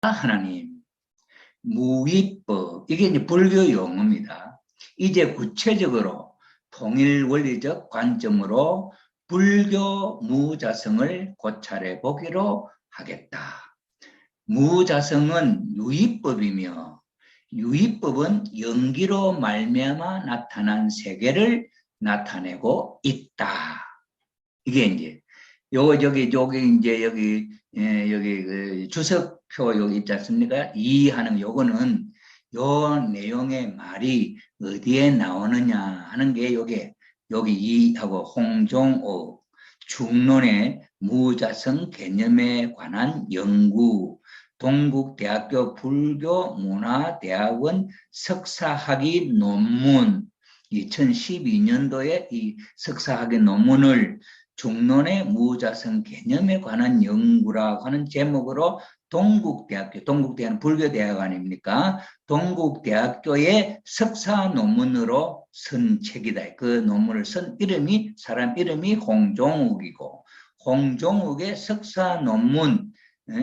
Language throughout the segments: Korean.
하나님, 무위법, 이게 이제 불교 용어입니다. 이제 구체적으로 통일 원리적 관점으로 불교 무자성을 고찰해 보기로 하겠다. 무자성은 유의법이며 유의법은 연기로 말미암아 나타난 세계를 나타내고 있다. 이게 이제 여기 이제 여기 그 주석표 여기 있지 않습니까? 이해하는 요거는 요 내용의 말이 어디에 나오느냐 하는 게 여기 이하고 홍종옥 중론의 무자성 개념에 관한 연구 동국대학교 불교문화대학원 석사학위 논문 2012년도에 이 석사학위 논문을 중론의 무자성 개념에 관한 연구라고 하는 제목으로 동국대는 불교대학 아닙니까? 동국대학교의 석사 논문으로 쓴 책이다. 그 논문을 쓴 사람 이름이 홍종욱이고, 홍종욱의 석사 논문,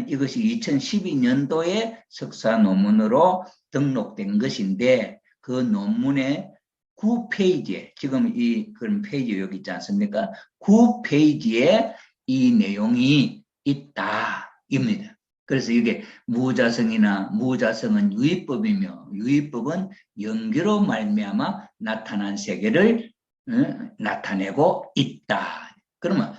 이것이 2012년도에 석사 논문으로 등록된 것인데, 그 논문의 9페이지에, 지금 그런 페이지 여기 있지 않습니까? 9페이지에 이 내용이 있다, 입니다. 그래서 이게 무자성은 유의법이며 유의법은 연기로 말미암아 나타난 세계를 나타내고 있다. 그러면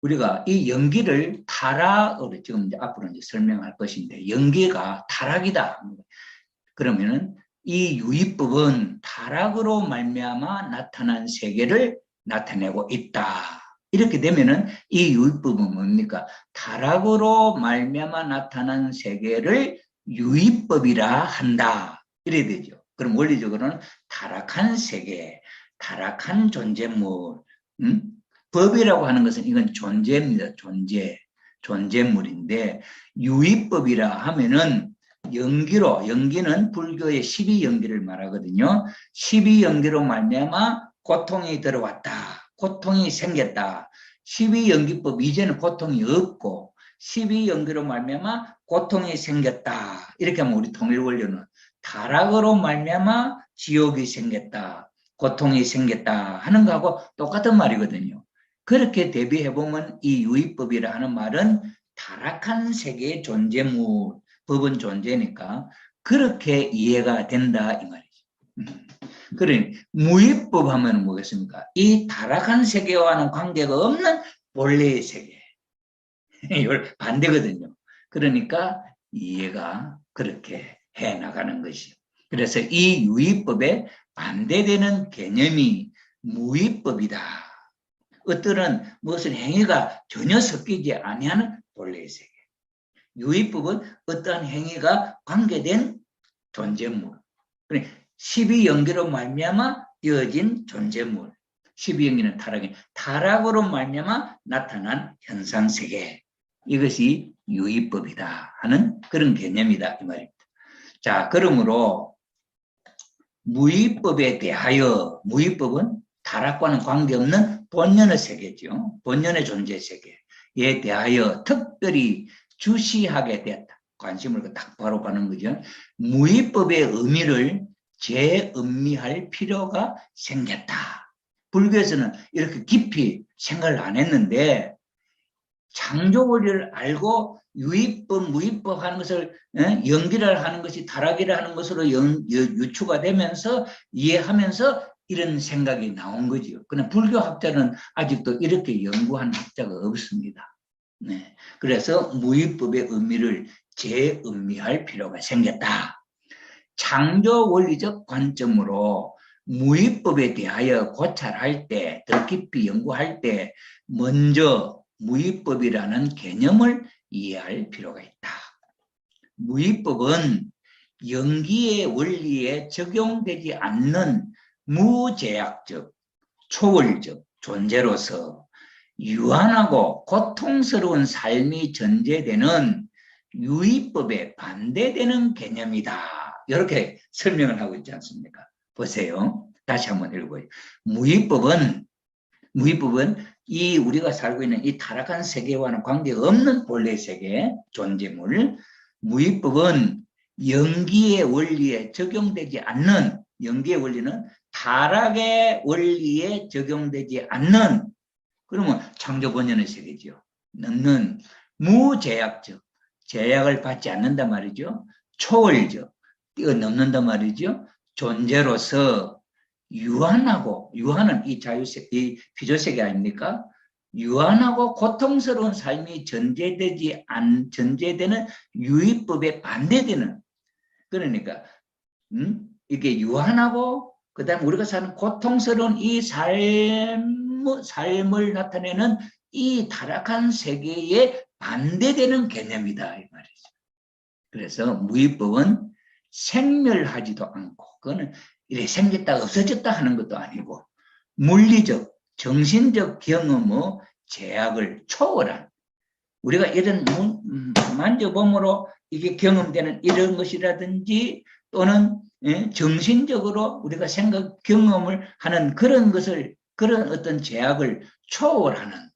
우리가 이 연기를 타락으로 지금 이제 앞으로 이제 설명할 것인데, 연기가 타락이다. 그러면은 이 유의법은 타락으로 말미암아 나타난 세계를 나타내고 있다. 이렇게 되면은 이 유의법은 뭡니까? 타락으로 말미암아 나타난 세계를 유의법이라 한다. 이래야 되죠. 그럼 원리적으로는 타락한 세계, 타락한 존재물, 법이라고 하는 것은 이건 존재입니다. 존재물인데 유의법이라 하면은 연기는 불교의 12연기를 말하거든요. 12연기로 말미암아 고통이 들어왔다. 고통이 생겼다. 12연기법 이제는 고통이 없고 12연기로 말미암아 고통이 생겼다. 이렇게 하면 우리 통일원료는 타락으로 말미암아 지옥이 생겼다. 고통이 생겼다 하는 거하고 똑같은 말이거든요. 그렇게 대비해보면 이 유의법이라 하는 말은 타락한 세계의 존재물, 법은 존재니까 그렇게 이해가 된다 이 말이죠. 그러니 무의법 하면 뭐겠습니까? 이 타락한 세계와는 관계가 없는 본래의 세계. 이걸 반대거든요. 그러니까 이해가 그렇게 해나가는 것이죠. 그래서 이 유의법에 반대되는 개념이 무의법이다. 어떤 무엇을 행위가 전혀 섞이지 아니하는 본래의 세계. 유의법은 어떠한 행위가 관계된 존재물. 12연기로 말미암아 이어진 존재물. 12연기는 타락으로 말미암아 나타난 현상세계. 이것이 유의법이다 하는 그런 개념이다 이 말입니다. 자, 그러므로 무의법에 대하여 무의법은 타락과는 관계없는 본연의 세계죠. 본연의 존재 세계에 대하여 특별히 주시하게 되었다. 관심을 딱 바로 받는 거죠. 무의법의 의미를 재음미할 필요가 생겼다. 불교에서는 이렇게 깊이 생각을 안 했는데 창조 원리를 알고 유의법, 무의법 하는 것을 연기를 하는 것이 타락이라 하는 것으로 유추가 되면서 이해하면서 이런 생각이 나온 거죠. 그러나 불교 학자는 아직도 이렇게 연구한 학자가 없습니다. 네. 그래서 무의법의 의미를 재음미할 필요가 생겼다. 창조 원리적 관점으로 무의법에 대하여 고찰할 때, 더 깊이 연구할 때 먼저 무의법이라는 개념을 이해할 필요가 있다. 무의법은 연기의 원리에 적용되지 않는 무제약적, 초월적 존재로서 유한하고 고통스러운 삶이 전제되는 유의법에 반대되는 개념이다. 이렇게 설명을 하고 있지 않습니까? 보세요. 다시 한번 읽어요. 무의법은 이 우리가 살고 있는 이 타락한 세계와는 관계없는 본래 세계, 존재물, 무위법은 연기의 원리에 적용되지 않는, 연기의 원리는 타락의 원리에 적용되지 않는, 그러면 창조번연의 세계죠. 는 무제약적, 제약을 받지 않는단 말이죠. 초월적, 뛰어넘는단 말이죠. 존재로서 유한하고, 유한은 이 자유세계, 이 피조세계 아닙니까? 유한하고 고통스러운 삶이 전제되는 유의법에 반대되는, 그러니까 이게 유한하고 그다음 우리가 사는 고통스러운 이 삶을 나타내는 이 타락한 세계에 반대되는 개념이다 이 말이죠. 그래서 무위법은 생멸하지도 않고, 그거는 이래 생겼다 없어졌다 하는 것도 아니고, 물리적, 정신적 경험의 제약을 초월한, 우리가 이런 만져봄으로 이게 경험되는 이런 것이라든지, 또는 정신적으로 우리가 생각, 경험을 하는 그런 것을, 그런 어떤 제약을 초월하는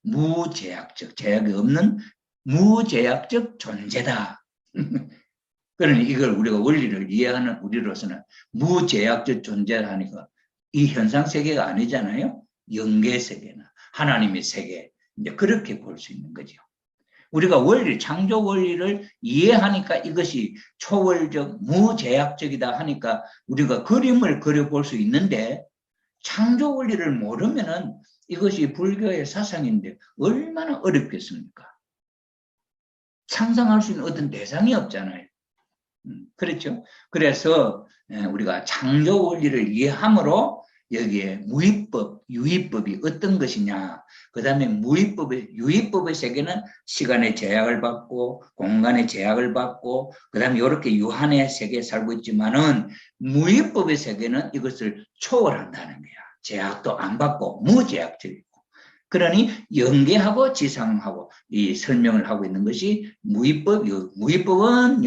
무제약적, 제약이 없는 무제약적 존재다. 그러니 이걸 우리가 원리를 이해하는 우리로서는 무제약적 존재를 하니까 이 현상 세계가 아니잖아요. 영계 세계나 하나님의 세계, 이제 그렇게 볼 수 있는 거죠. 우리가 원리, 창조 원리를 이해하니까 이것이 초월적, 무제약적이다 하니까 우리가 그림을 그려볼 수 있는데, 창조 원리를 모르면은 이것이 불교의 사상인데 얼마나 어렵겠습니까? 상상할 수 있는 어떤 대상이 없잖아요. 그렇죠? 그래서 우리가 창조 원리를 이해함으로 여기에 무위법, 유의법이 어떤 것이냐, 그 다음에 무위법의, 유의법의 세계는 시간의 제약을 받고 공간의 제약을 받고 그 다음에 이렇게 유한의 세계에 살고 있지만은, 무위법의 세계는 이것을 초월한다는 거야. 제약도 안 받고 무제약적이고, 그러니 연계하고 지상하고 이 설명을 하고 있는 것이 무위법, 무위법은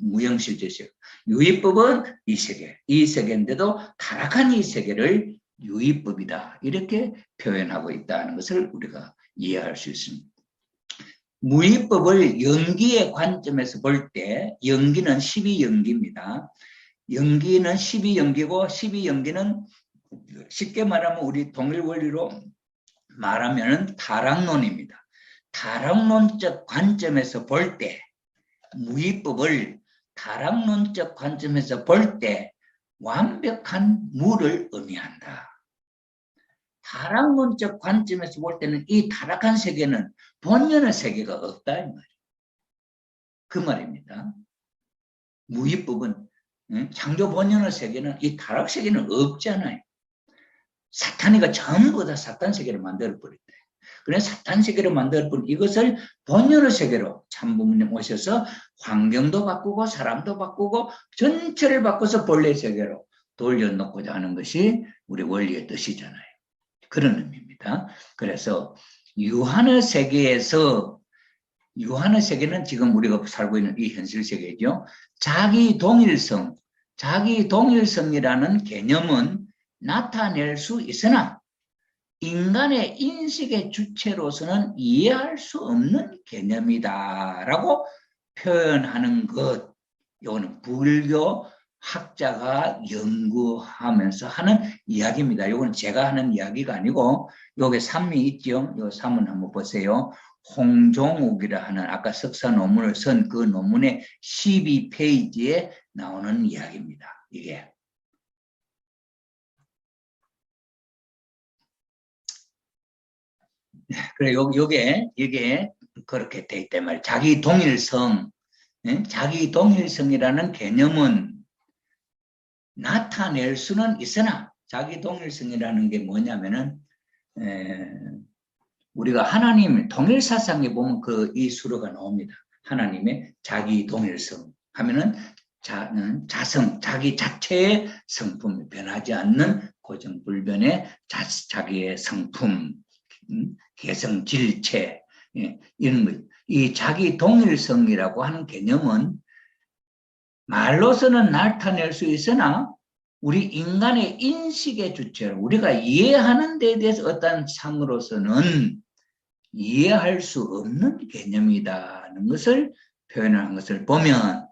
무형실제세요. 유의법은 이 세계, 이 세계인데도 타락한 이 세계를 유의법이다, 이렇게 표현하고 있다는 것을 우리가 이해할 수 있습니다. 무의법을 연기의 관점에서 볼 때, 연기는 12연기입니다. 연기는 12연기고, 12연기는 쉽게 말하면 우리 동일 원리로 말하면 타락론입니다. 타락론적 관점에서 볼 때, 무의법을 타락론적 관점에서 볼 때 완벽한 무를 의미한다. 타락론적 관점에서 볼 때는 이 타락한 세계는 본연의 세계가 없다 이 말이에요. 그 말입니다. 무의법은 창조 본연의 세계는, 이 타락 세계는 없잖아요. 사탄이가 전부 다 사탄 세계를 만들어버렸대. 그래서 사탄 세계를 만들어버린 이것을 본연의 세계로 참부모님 오셔서 환경도 바꾸고 사람도 바꾸고 전체를 바꿔서 본래 세계로 돌려놓고자 하는 것이 우리 원리의 뜻이잖아요. 그런 의미입니다. 그래서 유한의 세계에서, 유한의 세계는 지금 우리가 살고 있는 이 현실 세계죠. 자기 동일성이라는 개념은 나타낼 수 있으나 인간의 인식의 주체로서는 이해할 수 없는 개념이다라고 표현하는 것, 이거는 불교 학자가 연구하면서 하는 이야기입니다. 이거는 제가 하는 이야기가 아니고, 여기 산미 있죠? 이 산문 한번 보세요. 홍종욱이라 하는 아까 석사 논문을 쓴 그 논문의 12페이지에 나오는 이야기입니다. 이게. 그래, 이게 그렇게 돼 있단 말이에요. 자기 동일성이라는 개념은 나타낼 수는 있으나, 자기 동일성이라는 게 뭐냐면은, 우리가 하나님 동일사상에 보면 이 수로가 나옵니다. 하나님의 자기 동일성 하면은 자기 자체의 성품이 변하지 않는 고정불변의 자기의 성품, 개성질체, 이런 것. 이 자기 동일성이라고 하는 개념은 말로서는 나타낼 수 있으나 우리 인간의 인식의 주체로 우리가 이해하는 데에 대해서 어떤 상으로서는 이해할 수 없는 개념이라는 것을 표현한 것을 보면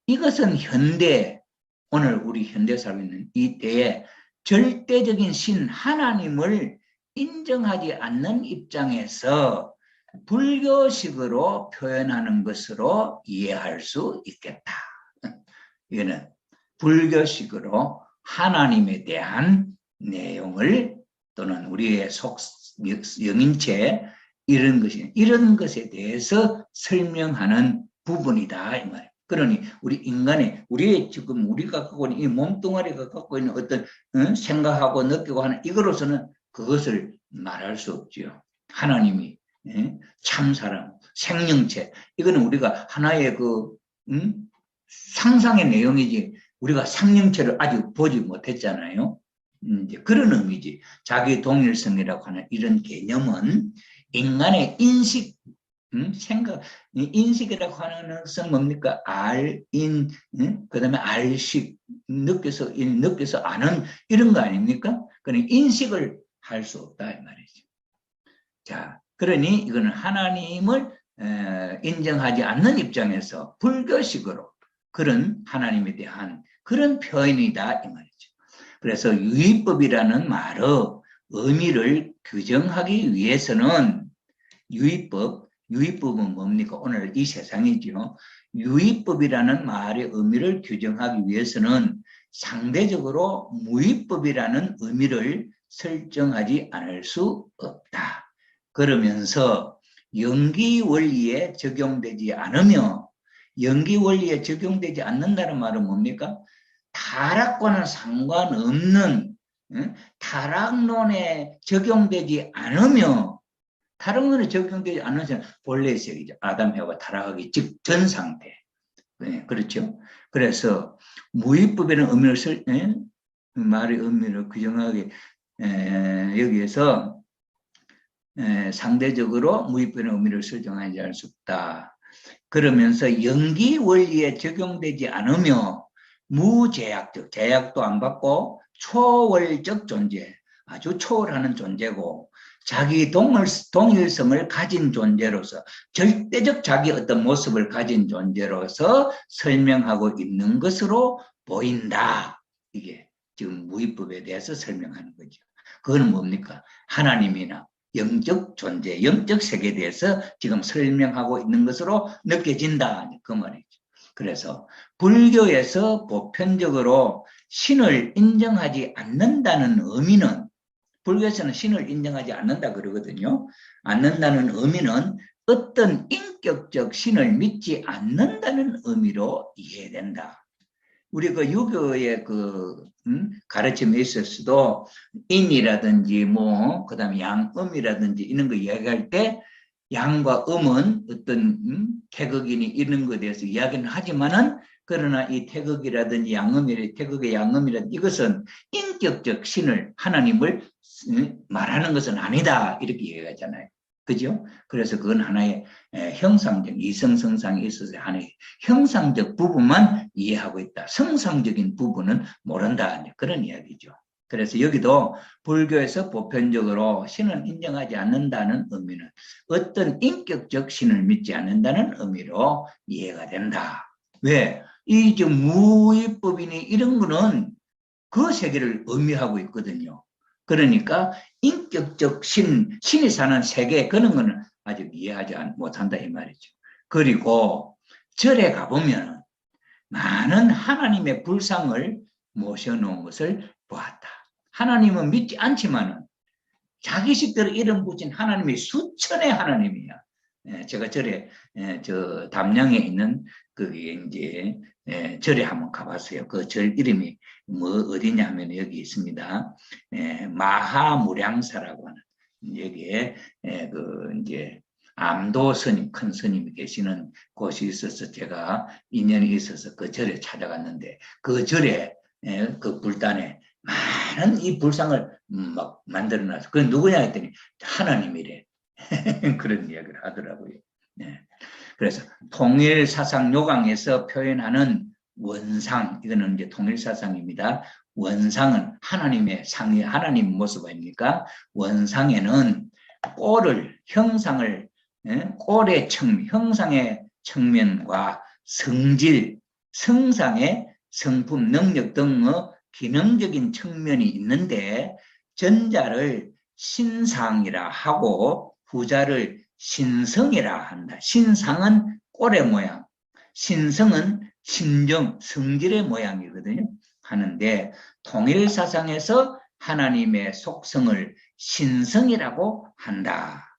이것은 현대, 오늘 우리 현대 살고 있는 이 때에 절대적인 신 하나님을 인정하지 않는 입장에서 불교식으로 표현하는 것으로 이해할 수 있겠다. 이거는 불교식으로 하나님에 대한 내용을 또는 우리의 영인체 이런 것에 대해서 설명하는 부분이다 이 말이에요. 그러니 우리의 지금 우리가 갖고 있는 이 몸뚱아리가 갖고 있는 어떤 생각하고 느끼고 하는 이거로서는 그것을 말할 수 없죠. 하나님이 참사람, 생명체 이거는 우리가 하나의 상상의 내용이지 우리가 생명체를 아직 보지 못했잖아요. 이제 그런 의미지. 자기 동일성이라고 하는 이런 개념은 인간의 인식, 생각, 인식이라고 하는 것은 뭡니까? 그 다음에 알식, 느껴서 아는 이런 거 아닙니까? 그러니 인식을 할 수 없다, 이 말이죠. 자, 그러니 이거는 하나님을 인정하지 않는 입장에서 불교식으로 그런 하나님에 대한 그런 표현이다, 이 말이죠. 그래서 유의법이라는 말의 의미를 규정하기 위해서는 유의법은 뭡니까? 오늘 이 세상이죠. 유의법이라는 말의 의미를 규정하기 위해서는 상대적으로 무의법이라는 의미를 설정하지 않을 수 없다. 그러면서 연기원리에 적용되지 않으며 연기원리에 적용되지 않는다는 말은 뭡니까? 타락과는 상관없는 타락론에 적용되지 않으며 타락론에 적용되지 않는 사람 본래의 세계죠. 아담 해와 타락하기 직전 상태. 네, 그렇죠. 그래서 무위법이라는 의미를 말의 의미를 규정하기 여기에서 상대적으로 무위법이라는 의미를 설정하지 않을 수 없다. 그러면서 연기 원리에 적용되지 않으며 무제약적, 제약도 안 받고 초월적 존재, 아주 초월하는 존재고 자기 동일성을 가진 존재로서 절대적 자기 어떤 모습을 가진 존재로서 설명하고 있는 것으로 보인다. 이게 지금 무위법에 대해서 설명하는 거죠. 그건 뭡니까? 하나님이나 영적 존재, 영적 세계에 대해서 지금 설명하고 있는 것으로 느껴진다. 그 말이죠. 그래서 불교에서 보편적으로 신을 인정하지 않는다는 의미는 불교에서는 신을 인정하지 않는다 그러거든요. 않는다는 의미는 어떤 인격적 신을 믿지 않는다는 의미로 이해된다. 우리 유교의 가르침에 있어서도 인이라든지 그다음에 양음이라든지 이런 거 이야기할 때 양과 음은 어떤 태극이니 이런 것에 대해서 이야기는 하지만은 그러나 이 태극의 양음이라든지 이것은 인격적 신을 하나님을 말하는 것은 아니다 이렇게 이야기하잖아요. 그죠? 그래서 그건 하나의 형상적 이성성상에 있어서 하나의 형상적 부분만 이해하고 있다. 성상적인 부분은 모른다. 그런 이야기죠. 그래서 여기도 불교에서 보편적으로 신을 인정하지 않는다는 의미는 어떤 인격적 신을 믿지 않는다는 의미로 이해가 된다. 왜? 이 무위법이니 이런 거는 그 세계를 의미하고 있거든요. 그러니까 인격적 신이 사는 세계 그런 거는 아직 이해하지 못한다 이 말이죠. 그리고 절에 가보면 많은 하나님의 불상을 모셔놓은 것을 보았다. 하나님은 믿지 않지만은 자기식대로 이름 붙인 하나님이 수천의 하나님이야. 제가 절에 담양에 있는 그게 이제 절에 한번 가봤어요. 그 절 이름이 어디냐 하면 여기 있습니다. 마하무량사라고 하는 여기에 이제 암도 스님, 큰 스님이 계시는 곳이 있어서 제가 인연이 있어서 그 절에 찾아갔는데 그 절에 그 불단에 많은 이 불상을 막 만들어놨어. 그건 누구냐 했더니 하나님이래. 그런 이야기를 하더라고요. 네. 그래서 통일사상 요강에서 표현하는 원상, 이거는 이제 통일사상입니다. 원상은 하나님의 상이 하나님 모습 아닙니까? 원상에는 형상의 측면과 성질, 성상의 성품, 능력 등의 기능적인 측면이 있는데 전자를 신상이라 하고 후자를 신성이라 한다. 신상은 꼬레 모양, 신성은 심정, 성질의 모양이거든요. 하는데 통일사상에서 하나님의 속성을 신성이라고 한다.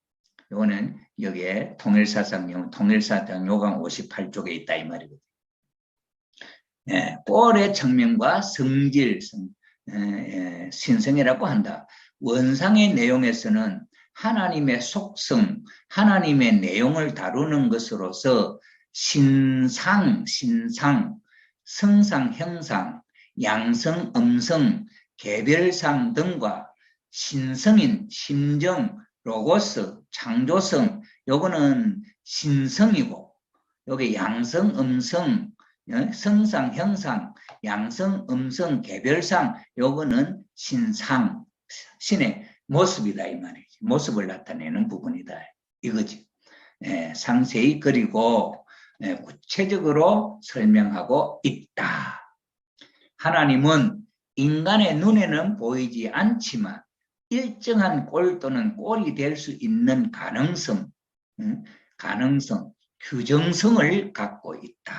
이거는 여기에 통일사상 요강 58쪽에 있다 이 말이거든요. 꼴의 측면과 성질, 신성이라고 한다. 원상의 내용에서는 하나님의 속성, 하나님의 내용을 다루는 것으로서 신상, 성상, 형상, 양성, 음성, 개별상 등과 신성인, 심정, 로고스, 창조성, 요거는 신성이고, 여기 양성, 음성, 성상, 형상, 양성, 음성, 개별상, 요거는 신상, 신의 모습이다 이 말이지. 모습을 나타내는 부분이다 이거지. 상세히 그리고 구체적으로 설명하고 있다. 하나님은 인간의 눈에는 보이지 않지만 일정한 꼴 또는 꼴이 될 수 있는 가능성, 규정성을 갖고 있다.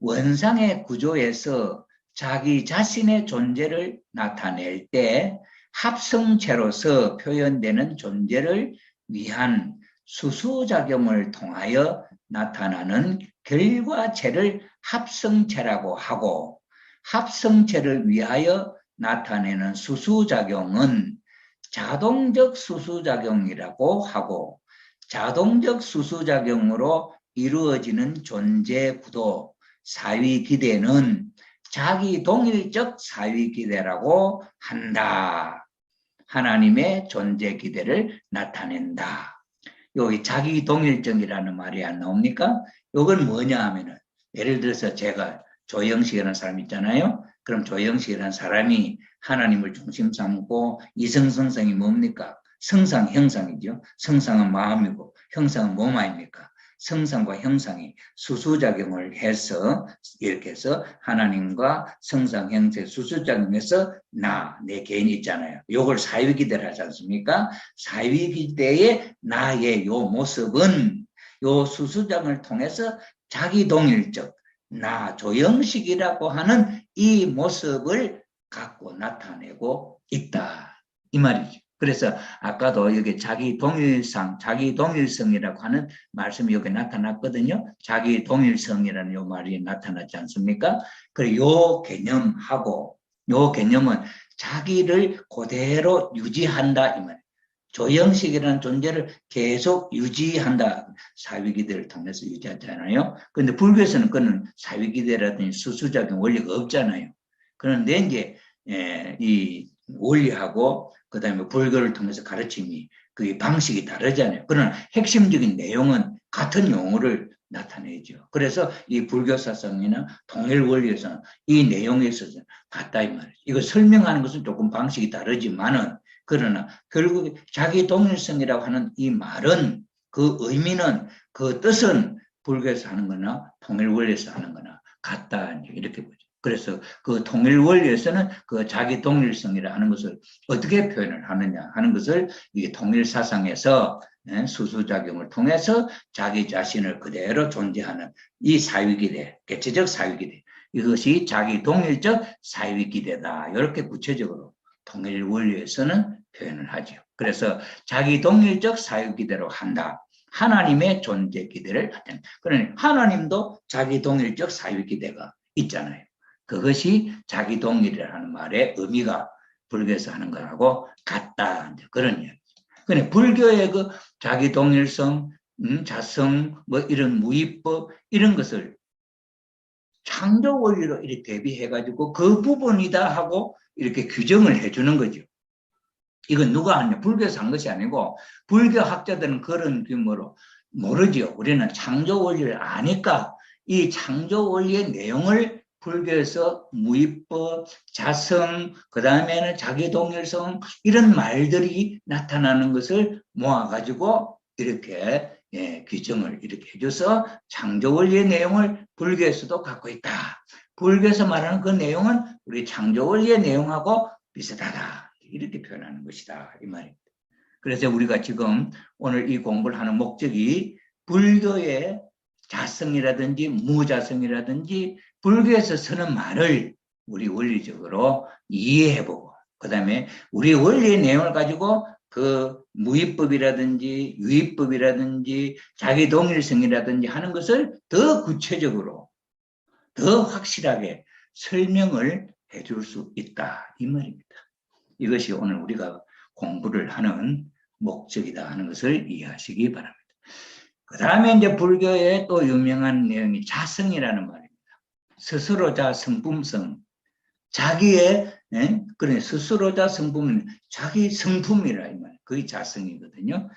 원상의 구조에서 자기 자신의 존재를 나타낼 때 합성체로서 표현되는 존재를 위한 수수작용을 통하여 나타나는 결과체를 합성체라고 하고 합성체를 위하여 나타내는 수수작용은 자동적 수수작용이라고 하고 자동적 수수작용으로 이루어지는 존재 구도 사위기대는 자기 동일적 사위기대라고 한다. 하나님의 존재 기대를 나타낸다. 여기 자기 동일적이라는 말이 안 나옵니까? 이건 뭐냐 하면은 예를 들어서 제가 조영식이라는 사람 있잖아요. 그럼 조영식이라는 사람이 하나님을 중심 삼고 이성성성이 뭡니까? 성상, 형상이죠. 성상은 마음이고 형상은 몸 아닙니까? 성상과 형상이 수수작용을 해서 이렇게 해서 하나님과 성상, 형태 수수작용해서 내 개인이 있잖아요. 요걸 사위기대를 하지 않습니까? 사위기대의 나의 요 모습은 요 수수작용을 통해서 자기 동일적 조영식이라고 하는 이 모습을 갖고 나타내고 있다. 이 말이죠. 그래서 아까도 여기 자기 동일성이라고 하는 말씀이 여기 나타났거든요. 자기 동일성이라는 요 말이 나타났지 않습니까? 그리고 요 개념은 자기를 그대로 유지한다 이 말이에요. 조형식이라는 존재를 계속 유지한다. 사위기대를 통해서 유지하잖아요. 그런데 불교에서는 그는 사위기대라든지 수수작용 원리가 없잖아요. 그런데 이제 이 원리하고 그다음에 불교를 통해서 가르침이 그 방식이 다르잖아요. 그러나 핵심적인 내용은 같은 용어를 나타내죠. 그래서 이 불교 사상이나 통일 원리에서는 이 내용에 있어서 같다 이 말이죠. 이거 설명하는 것은 조금 방식이 다르지만은 그러나 결국 자기 동일성이라고 하는 이 말은 그 의미는 그 뜻은 불교에서 하는 거나 통일 원리에서 하는 거나 같다 이렇게 보죠. 그래서 그 통일 원리에서는 그 자기 동일성이라 하는 것을 어떻게 표현을 하느냐 하는 것을 이 통일 사상에서 수수작용을 통해서 자기 자신을 그대로 존재하는 이 사위기대, 개체적 사위기대 이것이 자기 동일적 사위기대다. 이렇게 구체적으로 통일 원리에서는 표현을 하죠. 그래서 자기 동일적 사유기대로 한다. 하나님의 존재 기대를 나타낸다. 그러니 하나님도 자기 동일적 사유기대가 있잖아요. 그것이 자기 동일이라는 말의 의미가 불교에서 하는 거하고 같다. 그런 이야기죠. 그러니 불교의 그 자기 동일성, 자성, 뭐 이런 무위법 이런 것을 창조 원리로 이렇게 대비해가지고 그 부분이다 하고 이렇게 규정을 해주는 거죠. 이건 누가 하냐? 불교에서 한 것이 아니고 불교 학자들은 그런 규모로 모르죠. 우리는 창조 원리를 아니까 이 창조 원리의 내용을 불교에서 무위법, 자성, 그 다음에는 자기동일성 이런 말들이 나타나는 것을 모아가지고 이렇게 규정을 이렇게 해줘서 창조 원리의 내용을 불교에서도 갖고 있다. 불교에서 말하는 그 내용은 우리 창조 원리의 내용하고 비슷하다. 이렇게 표현하는 것이다. 이 말입니다. 그래서 우리가 지금 오늘 이 공부를 하는 목적이 불교의 자성이라든지 무자성이라든지 불교에서 쓰는 말을 우리 원리적으로 이해해보고 그 다음에 우리 원리의 내용을 가지고 그 무위법이라든지 유위법이라든지 자기 동일성이라든지 하는 것을 더 구체적으로 더 확실하게 설명을 해줄 수 있다 이 말입니다. 이것이 오늘 우리가 공부를 하는 목적이다 하는 것을 이해하시기 바랍니다. 그 다음에 이제 불교의 또 유명한 내용이 자성이라는 말입니다. 스스로자 성품성, 자기의 그런 스스로자 성품은 자기 성품이라 이 말, 그게 자성이거든요.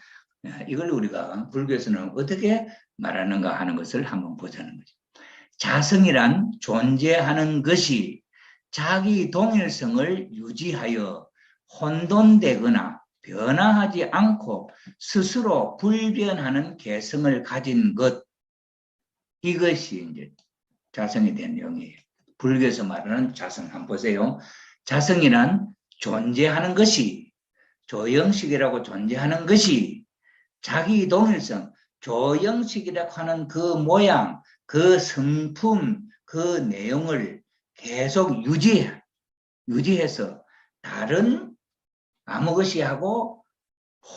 이걸 우리가 불교에서는 어떻게 말하는가 하는 것을 한번 보자는 거죠. 자성이란 존재하는 것이 자기 동일성을 유지하여 혼돈되거나 변화하지 않고 스스로 불변하는 개성을 가진 것, 이것이 이제 자성에 대한 내용이에요. 불교에서 말하는 자성 한번 보세요. 자성이란 존재하는 것이, 조형식이라고 존재하는 것이 자기 동일성, 조형식이라고 하는 그 모양, 그 성품, 그 내용을 계속 유지해서 다른 아무 것이 하고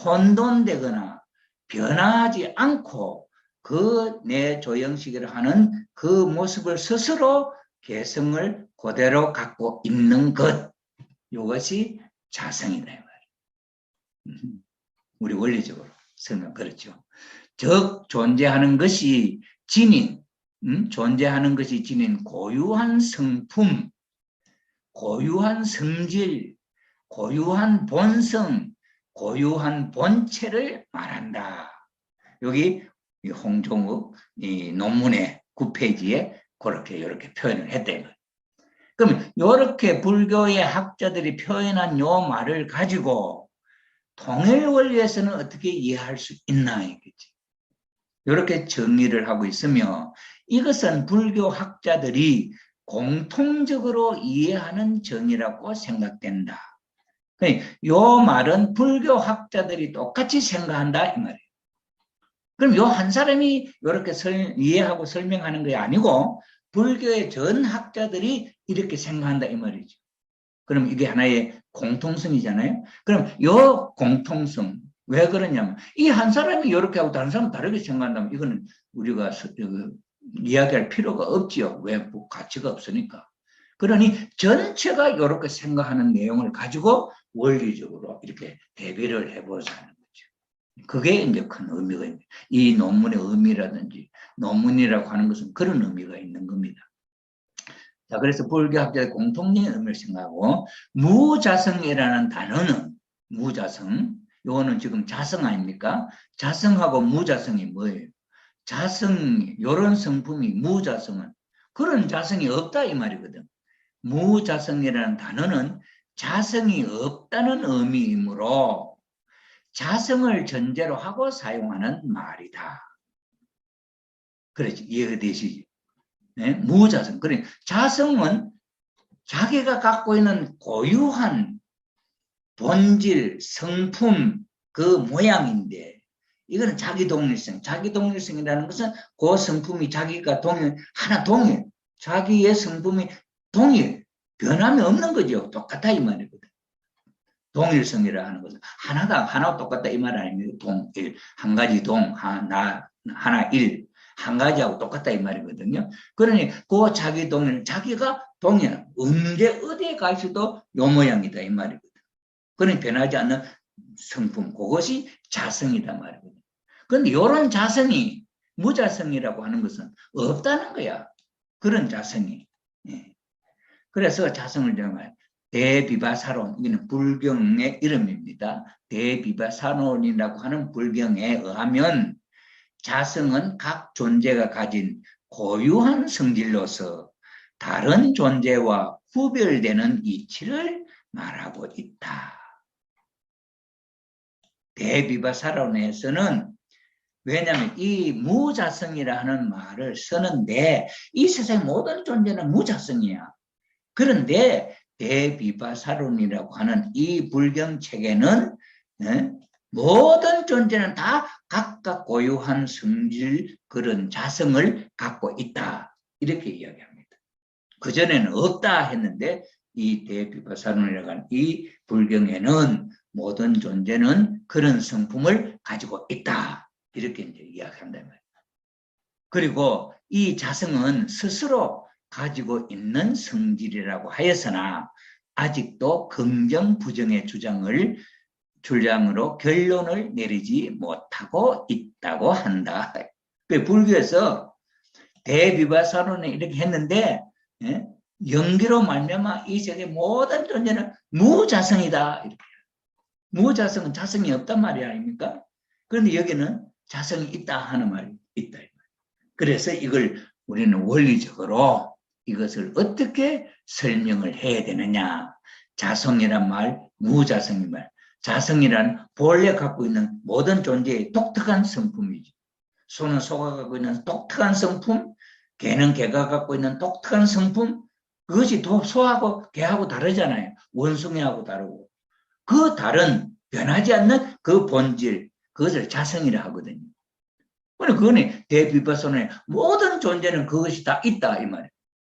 혼돈되거나 변화하지 않고 그 내 조형식이라 하는 그 모습을 스스로 개성을 그대로 갖고 있는 것, 이것이 자성이다 이 말이에요. 우리 원리적으로 설명 그렇죠. 즉 존재하는 것이 지닌, 존재하는 것이 지닌 고유한 성품, 고유한 성질, 고유한 본성, 고유한 본체를 말한다. 여기 홍종욱 이 논문의 9페이지에 그렇게 이렇게 표현을 했대요. 그럼 이렇게 불교의 학자들이 표현한 요 말을 가지고 통일 원리에서는 어떻게 이해할 수 있나 이거지. 이렇게 정리를 하고 있으며 이것은 불교 학자들이 공통적으로 이해하는 정의라고 생각된다. 요 말은 불교 학자들이 똑같이 생각한다 이 말이에요. 그럼 요 한 사람이 이렇게 이해하고 설명하는 게 아니고 불교의 전 학자들이 이렇게 생각한다 이 말이죠. 그럼 이게 하나의 공통성이잖아요. 그럼 요 공통성 왜 그러냐면 이 한 사람이 이렇게 하고 다른 사람은 다르게 생각한다면 이거는 우리가 이야기할 필요가 없지요. 왜? 뭐 가치가 없으니까. 그러니 전체가 이렇게 생각하는 내용을 가지고 원리적으로 이렇게 대비를 해보자는 거죠. 그게 이제 큰 의미가 있습니다. 이 논문의 의미라든지 논문이라고 하는 것은 그런 의미가 있는 겁니다. 자, 그래서 불교학자의 공통적인 의미를 생각하고 무자성이라는 단어는 무자성, 요거는 지금 자성 아닙니까? 자성하고 무자성이 뭐예요? 자성, 요런 성품이 무자성은 그런 자성이 없다 이 말이거든. 무자성이라는 단어는 자성이 없다는 의미이므로 자성을 전제로 하고 사용하는 말이다. 그렇지, 이해가 되시죠? 네? 무자성. 그래, 자성은 자기가 갖고 있는 고유한 본질, 성품, 그 모양인데, 이거는 자기 동일성. 자기 동일성이라는 것은 그 성품이 자기가 하나 동일. 자기의 성품이 동일. 변함이 없는 거죠. 똑같아, 이 말이거든. 동일성이라 하는 것은 하나 똑같다, 이 말 아닙니다. 동일. 한 가지 하나 일. 한 가지하고 똑같다 이 말이거든요. 그러니 그 자기 동일, 자기가 동일, 언제 어디에 가서도 요 모양이다 이 말이거든. 그러니 변하지 않는 성품, 그것이 자성이다 말이거든. 그런데 이런 자성이 무자성이라고 하는 것은 없다는 거야. 그런 자성이. 예. 그래서 자성을 정말 대비바사론, 이는 불경의 이름입니다. 대비바사론이라고 하는 불경에 의하면 자성은 각 존재가 가진 고유한 성질로서 다른 존재와 구별되는 이치를 말하고 있다. 대비바사론에서는 왜냐하면 이 무자성이라 하는 말을 쓰는데 이 세상의 모든 존재는 무자성이야. 그런데 대비바사론이라고 하는 이 불경 체계는 모든 존재는 다 각각 고유한 성질 그런 자성을 갖고 있다. 이렇게 이야기합니다. 그전에는 없다 했는데 이 대비바사론이라고 하는 이 불경에는 모든 존재는 그런 성품을 가지고 있다. 이렇게 이제 이야기한단 말이에요. 그리고 이 자성은 스스로 가지고 있는 성질이라고 하였으나 아직도 긍정 부정의 주장으로 결론을 내리지 못하고 있다고 한다. 불교에서 대비바사론에 이렇게 했는데 연기로 말미암아 이 세계 모든 존재는 무자성이다. 이렇게. 무자성은 자성이 없단 말이 아닙니까? 그런데 여기는 자성이 있다 하는 말이 있다. 그래서 이걸 우리는 원리적으로 이것을 어떻게 설명을 해야 되느냐. 자성이란 말, 무자성인 말. 자성이란 본래 갖고 있는 모든 존재의 독특한 성품이죠. 소는 소가 갖고 있는 독특한 성품, 개는 개가 갖고 있는 독특한 성품, 그것이 소하고 개하고 다르잖아요. 원숭이하고 다르고. 그 다른 변하지 않는 그 본질, 그것을 자성이라 하거든요. 그거는 대비바선의 모든 존재는 그것이 다 있다 이 말이에요.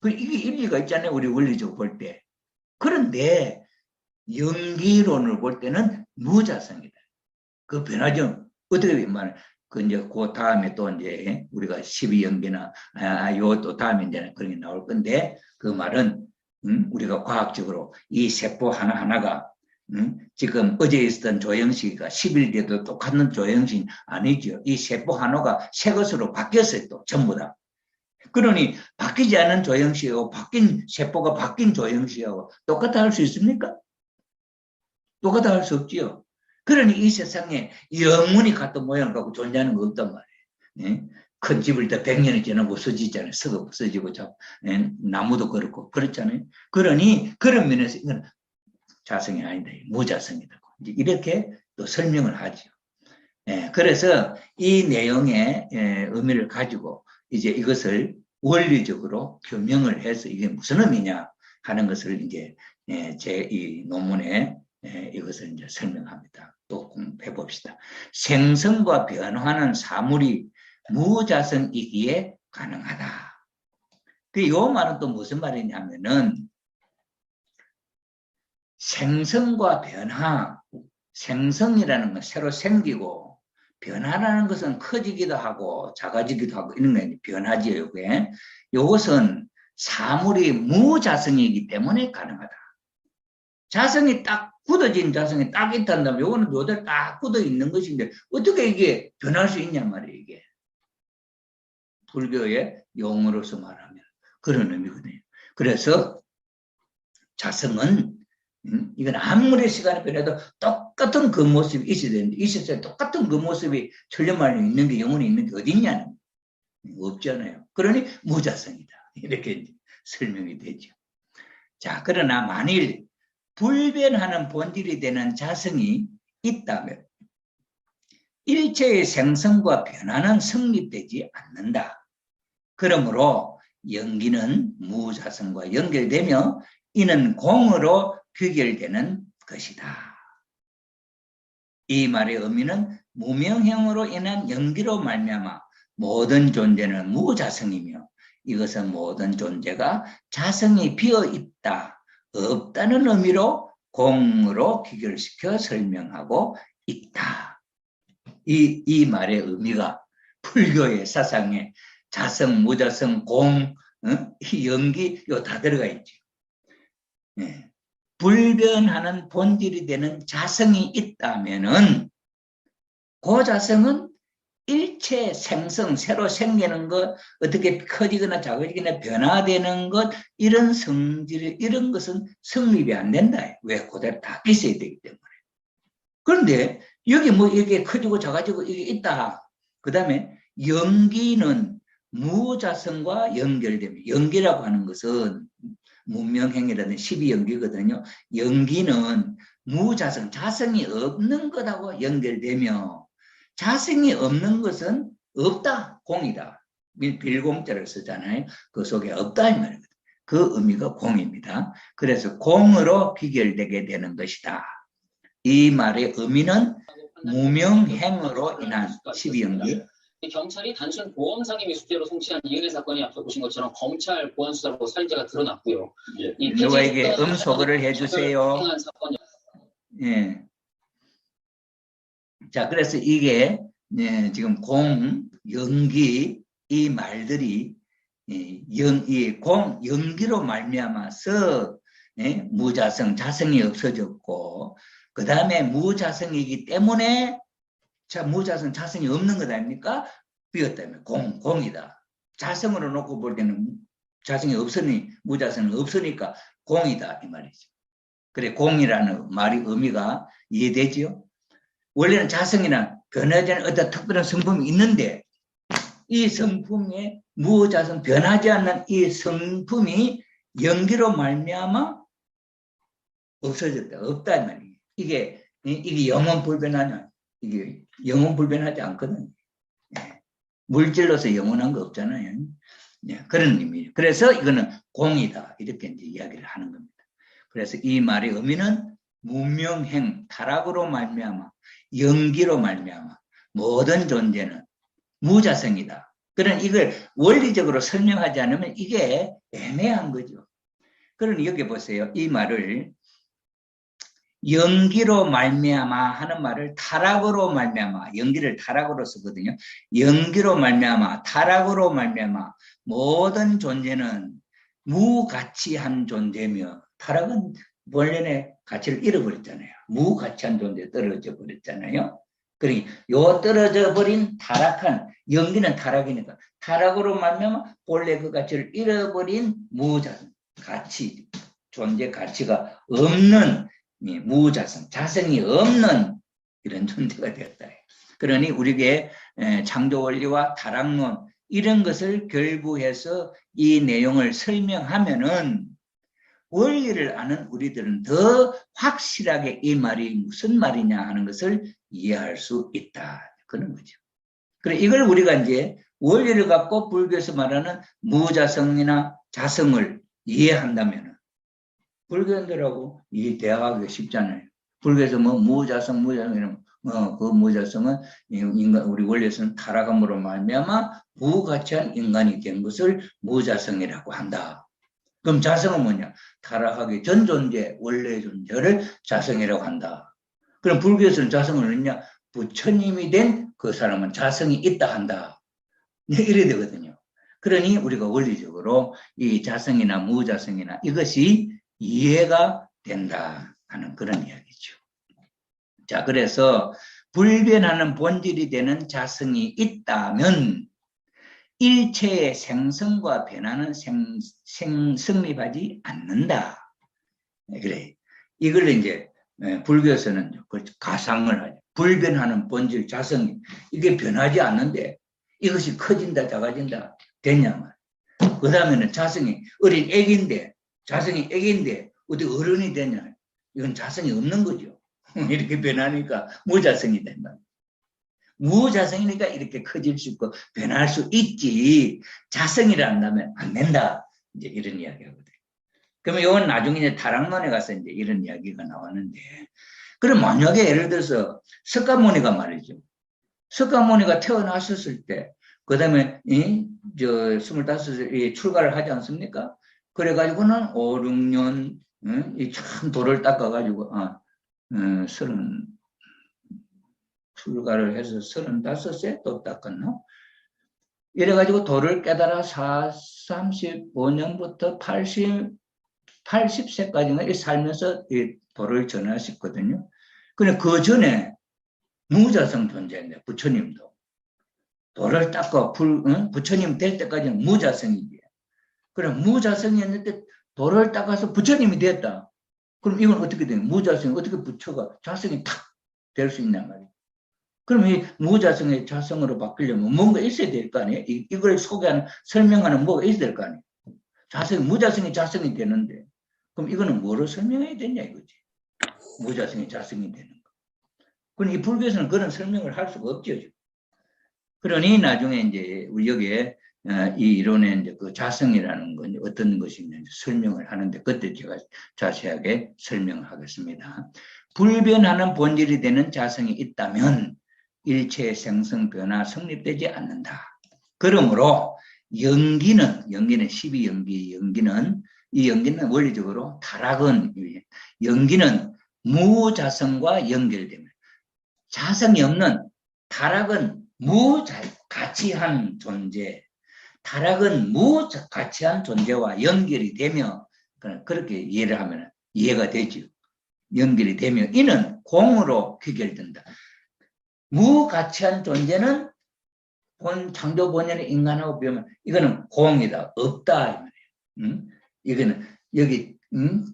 이게 일리가 있잖아요. 우리 원리적으로 볼 때. 그런데 연기론을 볼 때는 무자성이다. 그 변하죠. 어떻게 말해? 이제 그 다음에 또 이제 우리가 12연기나 요 또 다음에 이제 그런 게 나올 건데 그 말은 우리가 과학적으로 이 세포 하나하나가 지금 어제 있었던 조형식이가 10일 뒤에도 똑같은 조형식 아니죠. 이 세포 한호가 새 것으로 바뀌었어요. 또 전부 다. 그러니 바뀌지 않은 조형식하고 세포가 바뀐 조형식하고 똑같아 할 수 있습니까? 똑같아 할 수 없지요. 그러니 이 세상에 영원히 같은 모양을 갖고 존재하는 거 없단 말이에요. 네? 큰 집을 다 100년이 지나고 없어지잖아요. 없어지고 나무도 그렇고 그렇잖아요. 그러니 그런 면에서 이건 자성이 아니다. 무자성이다. 이렇게 또 설명을 하죠. 그래서 이 내용의 의미를 가지고 이제 이것을 원리적으로 규명을 해서 이게 무슨 의미냐 하는 것을 이제 제 이 논문에 이것을 이제 설명합니다. 또 공부해 봅시다. 생성과 변화는 사물이 무자성이기에 가능하다. 이 말은 또 무슨 말이냐면은 생성과 변화, 생성이라는 건 새로 생기고 변화라는 것은 커지기도 하고 작아지기도 하고 이런 게 변화지요. 이것은 사물이 무자성이기 때문에 가능하다. 자성이 딱 굳어진 자성이 딱 있다면 이거는 요대로 딱 굳어 있는 것인데 어떻게 이게 변할 수 있냔 말이에요. 이게 불교의 용어로서 말하면 그런 의미거든요. 그래서 자성은 이건 아무리 시간이 변해도 똑같은 그 모습이 있어야 되는데 있었어요. 똑같은 그 모습이 천년만에 있는 게 영원히 있는 게 어디 있냐는 없잖아요. 그러니 무자성이다. 이렇게 설명이 되죠. 자, 그러나 만일 불변하는 본질이 되는 자성이 있다면 일체의 생성과 변화는 성립되지 않는다. 그러므로 연기는 무자성과 연결되며 이는 공으로 귀결되는 것이다. 이 말의 의미는 무명형으로 인한 연기로 말미암아 모든 존재는 무자성이며 이것은 모든 존재가 자성이 비어있다, 없다는 의미로 공으로 귀결시켜 설명하고 있다. 이 말의 의미가 불교의 사상에 자성, 무자성, 공, 연기 이거 다 들어가 있죠. 네. 불변하는 본질이 되는 자성이 있다면은 그 자성은 일체 생성, 새로 생기는 것, 어떻게 커지거나 작아지거나 변화되는 것, 이런 성질, 이런 것은 성립이 안 된다. 왜? 그대로 다 있어야 되기 때문에. 그런데 여기 이게 커지고 작아지고 이게 있다. 그 다음에 연기는 무자성과 연결됩니다. 연기라고 하는 것은 문명행위라든 12연기거든요. 연기는 무자성, 자성이 없는 것하고 연결되며 자성이 없는 것은 없다, 공이다. 빌공자를 쓰잖아요. 그 속에 없다 이 말이거든요. 그 의미가 공입니다. 그래서 공으로 비결되게 되는 것이다. 이 말의 의미는 무명행으로 인한 12연기. 경찰이 단순 보험상의 미수죄로 송치한 이은혜 사건이 앞서 보신 것처럼 검찰 보안 수사로 살인죄가 드러났고요. 누구에게 음소거를 해주세요. 예. 자, 그래서 이게 지금 공, 연기 이 말들이 연기로 말미암아서 무자성, 자성이 없어졌고, 그 다음에 무자성이기 때문에 무자성, 자성이 없는 것 아닙니까? 비었다면 공이다. 자성으로 놓고 볼 때는 자성이 없으니 무자성은 없으니까 공이다 이 말이죠. 그래, 공이라는 말이 의미가 이해되지요? 원래는 자성이나 변하지 않는 어떤 특별한 성품이 있는데 이 성품에 무자성, 변하지 않는 이 성품이 연기로 말미암아 없어졌다, 없다 이 말이에요. 이게 영원 불변하냐? 이게 영원 불변하지 않거든요. 물질로서 영원한 거 없잖아요. 그런 의미예요. 그래서 이거는 공이다 이렇게 이제 이야기를 하는 겁니다. 그래서 이 말의 의미는 무명행, 타락으로 말미암아, 연기로 말미암아 모든 존재는 무자성이다. 그런 이걸 원리적으로 설명하지 않으면 이게 애매한 거죠. 그러니 여기 보세요. 이 말을 연기로 말미암아 하는 말을 타락으로 말미암아, 연기를 타락으로 쓰거든요. 연기로 말미암아, 타락으로 말미암아 모든 존재는 무가치한 존재며, 타락은 본래의 가치를 잃어버렸잖아요. 무가치한 존재 떨어져 버렸잖아요. 그러니 요 떨어져 버린 타락한, 연기는 타락이니까 타락으로 말미암아 본래 그 가치를 잃어버린 무자성, 가치, 존재 가치가 없는 무자성, 자성이 없는 이런 존재가 되었다. 그러니 우리에게 창조 원리와 타락론 이런 것을 결부해서 이 내용을 설명하면은 원리를 아는 우리들은 더 확실하게 이 말이 무슨 말이냐 하는 것을 이해할 수 있다. 그런 거죠. 그래, 이걸 우리가 이제 원리를 갖고 불교에서 말하는 무자성이나 자성을 이해한다면 불교인들하고 이 대화하기가 쉽잖아요. 불교에서 뭐 무자성 이러면 그 무자성은 인간, 우리 원리에서는 타락함으로 말미암아 무가치한 인간이 된 것을 무자성이라고 한다. 그럼 자성은 뭐냐? 타락하기 전 존재, 원래 존재를 자성이라고 한다. 그럼 불교에서는 자성을 얻냐? 부처님이 된 그 사람은 자성이 있다 한다. 이래야 되거든요. 그러니 우리가 원리적으로 이 자성이나 무자성이나 이것이 이해가 된다 하는 그런 이야기죠. 자, 그래서 불변하는 본질이 되는 자성이 있다면 일체의 생성과 변화는 성립하지 않는다. 그래. 이걸 이제 불교에서는 가상을 하죠. 불변하는 본질, 자성이 이게 변하지 않는데 이것이 커진다, 작아진다 됐냐 말이야. 그 다음에는 자성이 어린 애기인데, 자성이 애기인데 어디 어른이 되냐? 이건 자성이 없는 거죠. 이렇게 변하니까 무자성이 된다. 무자성이니까 이렇게 커질 수 있고 변할 수 있지. 자성이라 한다면 안 된다. 이제 이런 이야기하거든요. 그러면 이건 나중에 이제 타락론에 가서 이제 이런 이야기가 나왔는데, 그럼 만약에 예를 들어서 석가모니가 말이죠. 석가모니가 태어났었을 때, 그 다음에, 25세 출가를 하지 않습니까? 그래가지고는 5, 6년, 참 돌을 닦아가지고, 출가를 해서 35세 또 닦았나? 이래가지고 도를 깨달아 35년부터 80세까지는 살면서 이 도를 전하셨거든요. 근데 그 전에 무자성 존재인데, 부처님도. 도를 닦아, 부처님 될 때까지는 무자성이지. 그럼 무자성이었는데 도를 닦아서 부처님이 됐다. 그럼 이건 어떻게 돼요? 무자성이 어떻게 부처가 자성이 탁 될 수 있냔 말이에요. 그럼 이 무자성의 자성으로 바뀌려면 뭔가 있어야 될 거 아니에요? 이걸 소개하는, 설명하는 뭐가 있어야 될 거 아니에요? 무자성이 자성이 되는데, 그럼 이거는 뭐로 설명해야 되냐 이거지. 무자성이 자성이 되는 거. 그럼 이 불교에서는 그런 설명을 할 수가 없죠. 그러니 나중에 이제 우리 여기에 이 이론의 이제 그 자성이라는 건 어떤 것이 있는지 설명을 하는데 그때 제가 자세하게 설명을 하겠습니다. 불변하는 본질이 되는 자성이 있다면 일체의 생성 변화 성립되지 않는다. 그러므로 연기는 12연기 연기는 이 연기는 원리적으로 타락은 연기는 무자성과 연결됩니다. 자성이 없는 타락은 무가치한 존재, 타락은 무가치한 존재와 연결이 되며 그렇게 이해를 하면 이해가 되죠. 연결이 되며 이는 공으로 귀결된다. 무가치한 존재는 창조 본연의 인간하고 비하면 이거는 공이다, 없다 이 말이에요. 이거는 여기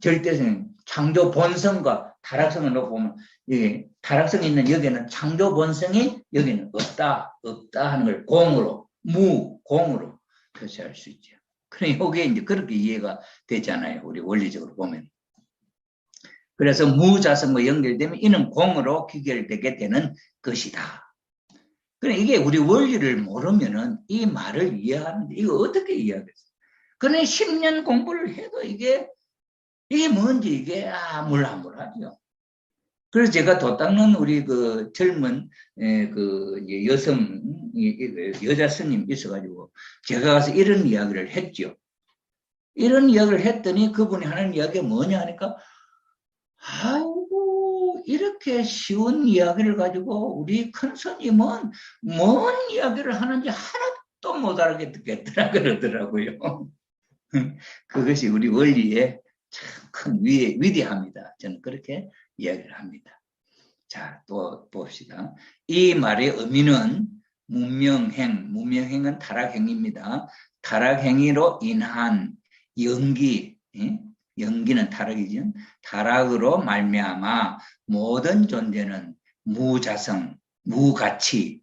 절대성 창조 본성과 타락성을 놓고 보면 여기 타락성이 있는 여기는 창조 본성이 여기는 없다 하는 걸 공으로 공으로 표시할 수 있죠. 그러니 이게 이제 그렇게 이해가 되잖아요. 우리 원리적으로 보면. 그래서 무자성과 연결되면 이는 공으로 귀결되게 되는 것이다. 그러니까 이게 우리 원리를 모르면은 이 말을 이해하는데 이거 어떻게 이해하겠어요? 그러니 10년 공부를 해도 이게 뭔지 이게 아물아물하죠. 그래서 제가 도 닦는 우리 그 젊은 그 여성 여자 스님 있어가지고 제가 가서 이런 이야기를 했죠. 이런 이야기를 했더니 그분이 하는 이야기가 뭐냐 하니까 아이고 이렇게 쉬운 이야기를 가지고 우리 큰 스님은 뭔 이야기를 하는지 하나도 못 알아듣겠더라 그러더라고요. 그것이 우리 원리의 참 큰 위대합니다. 저는 그렇게 이야기를 합니다. 자, 또 봅시다. 이 말의 의미는 무명행은 타락행위입니다. 타락행위로 인한 연기, 연기는 타락이죠. 타락으로 말미암아 모든 존재는 무자성, 무가치,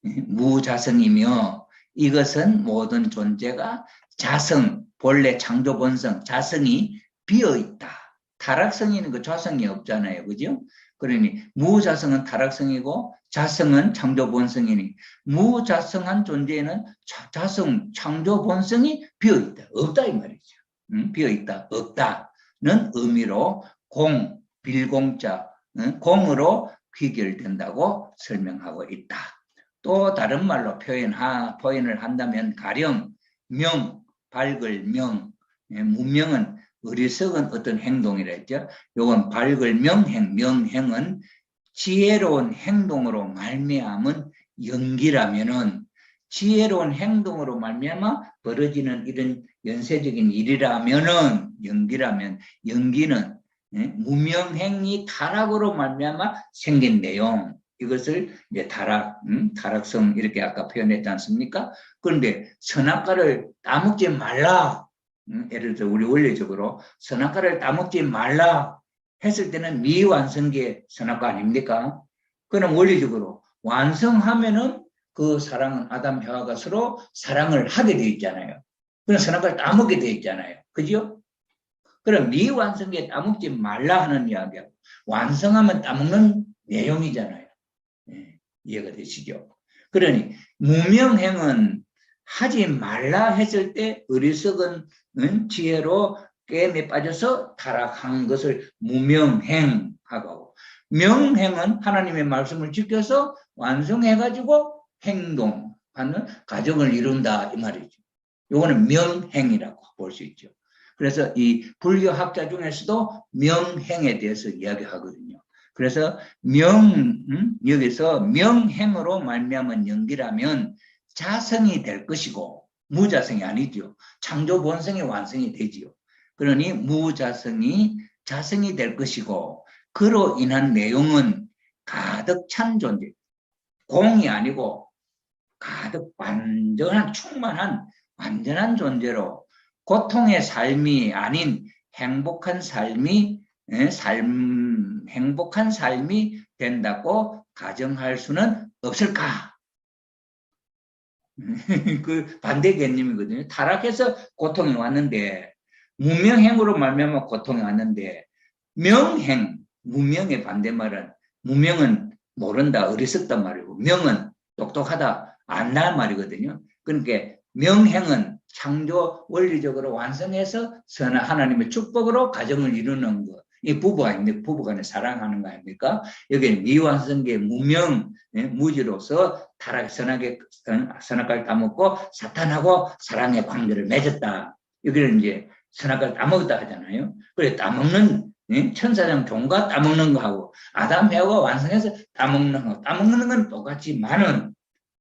무자성이며 이것은 모든 존재가 자성, 본래 창조 본성, 자성이 비어있다. 타락성이 있는 거 자성이 없잖아요. 그죠? 그러니 무자성은 타락성이고 자성은 창조 본성이니 무자성한 존재에는 자성, 창조 본성이 비어있다. 없다 이 말이죠. 비어있다. 없다는 의미로 빌공자, 공으로 귀결된다고 설명하고 있다. 또 다른 말로 표현을 한다면 가령 밝을 무명은 어리석은 어떤 행동이라 했죠. 요건 밝을 명행은 지혜로운 행동으로 말미암은 연기라면은 지혜로운 행동으로 말미암아 벌어지는 이런 연쇄적인 일이라면은 연기는 무명행이 타락으로 말미암아 생긴 내용 이것을 이제 타락성 이렇게 아까 표현했지 않습니까? 그런데 선악과를 따먹지 말라. 예를 들어 우리 원리적으로 선악과를 따먹지 말라 했을 때는 미완성계 선악과 아닙니까? 그럼 원리적으로 완성하면은 그 사랑은 아담 혀와가 서로 사랑을 하게 돼 있잖아요. 그럼 선악과를 따먹게 돼 있잖아요. 그죠? 그럼 미완성계 따먹지 말라 하는 이야기하고 완성하면 따먹는 내용이잖아요. 이해가 되시죠? 그러니 무명행은 하지 말라 했을 때 어리석은 지혜로 게임에 빠져서 타락한 것을 무명행하고 명행은 하나님의 말씀을 지켜서 완성해가지고 행동하는 가정을 이룬다 이 말이죠. 이거는 명행이라고 볼 수 있죠. 그래서 이 불교 학자 중에서도 명행에 대해서 이야기하거든요. 그래서 여기서 명행으로 말미암은 연기라면 자성이 될 것이고 무자성이 아니죠. 창조 본성이 완성이 되지요. 그러니 무자성이 자성이 될 것이고 그로 인한 내용은 가득 찬 존재, 공이 아니고 가득 완전한 충만한 완전한 존재로 고통의 삶이 아닌 행복한 삶이 된다고 가정할 수는 없을까? 그 반대 개념이거든요. 타락해서 고통이 왔는데 무명행으로 말미암아 고통이 왔는데 명행, 무명의 반대말은 무명은 모른다, 어리석단 말이고, 명은 똑똑하다, 안다 말이거든요. 그러니까 명행은 창조 원리적으로 완성해서 선한 하나님의 축복으로 가정을 이루는 것. 이 부부 아닙니까? 부부 간에 사랑하는 거 아닙니까? 여기는 미완성계 무명, 무지로서 선하게, 선악과를 따먹고 사탄하고 사랑의 관계를 맺었다. 여기는 이제 선악과를 따먹었다 하잖아요. 그래, 따먹는, 천사장 종과 따먹는 거하고 아담 해와 완성해서 따먹는 거. 따먹는 건 똑같지만은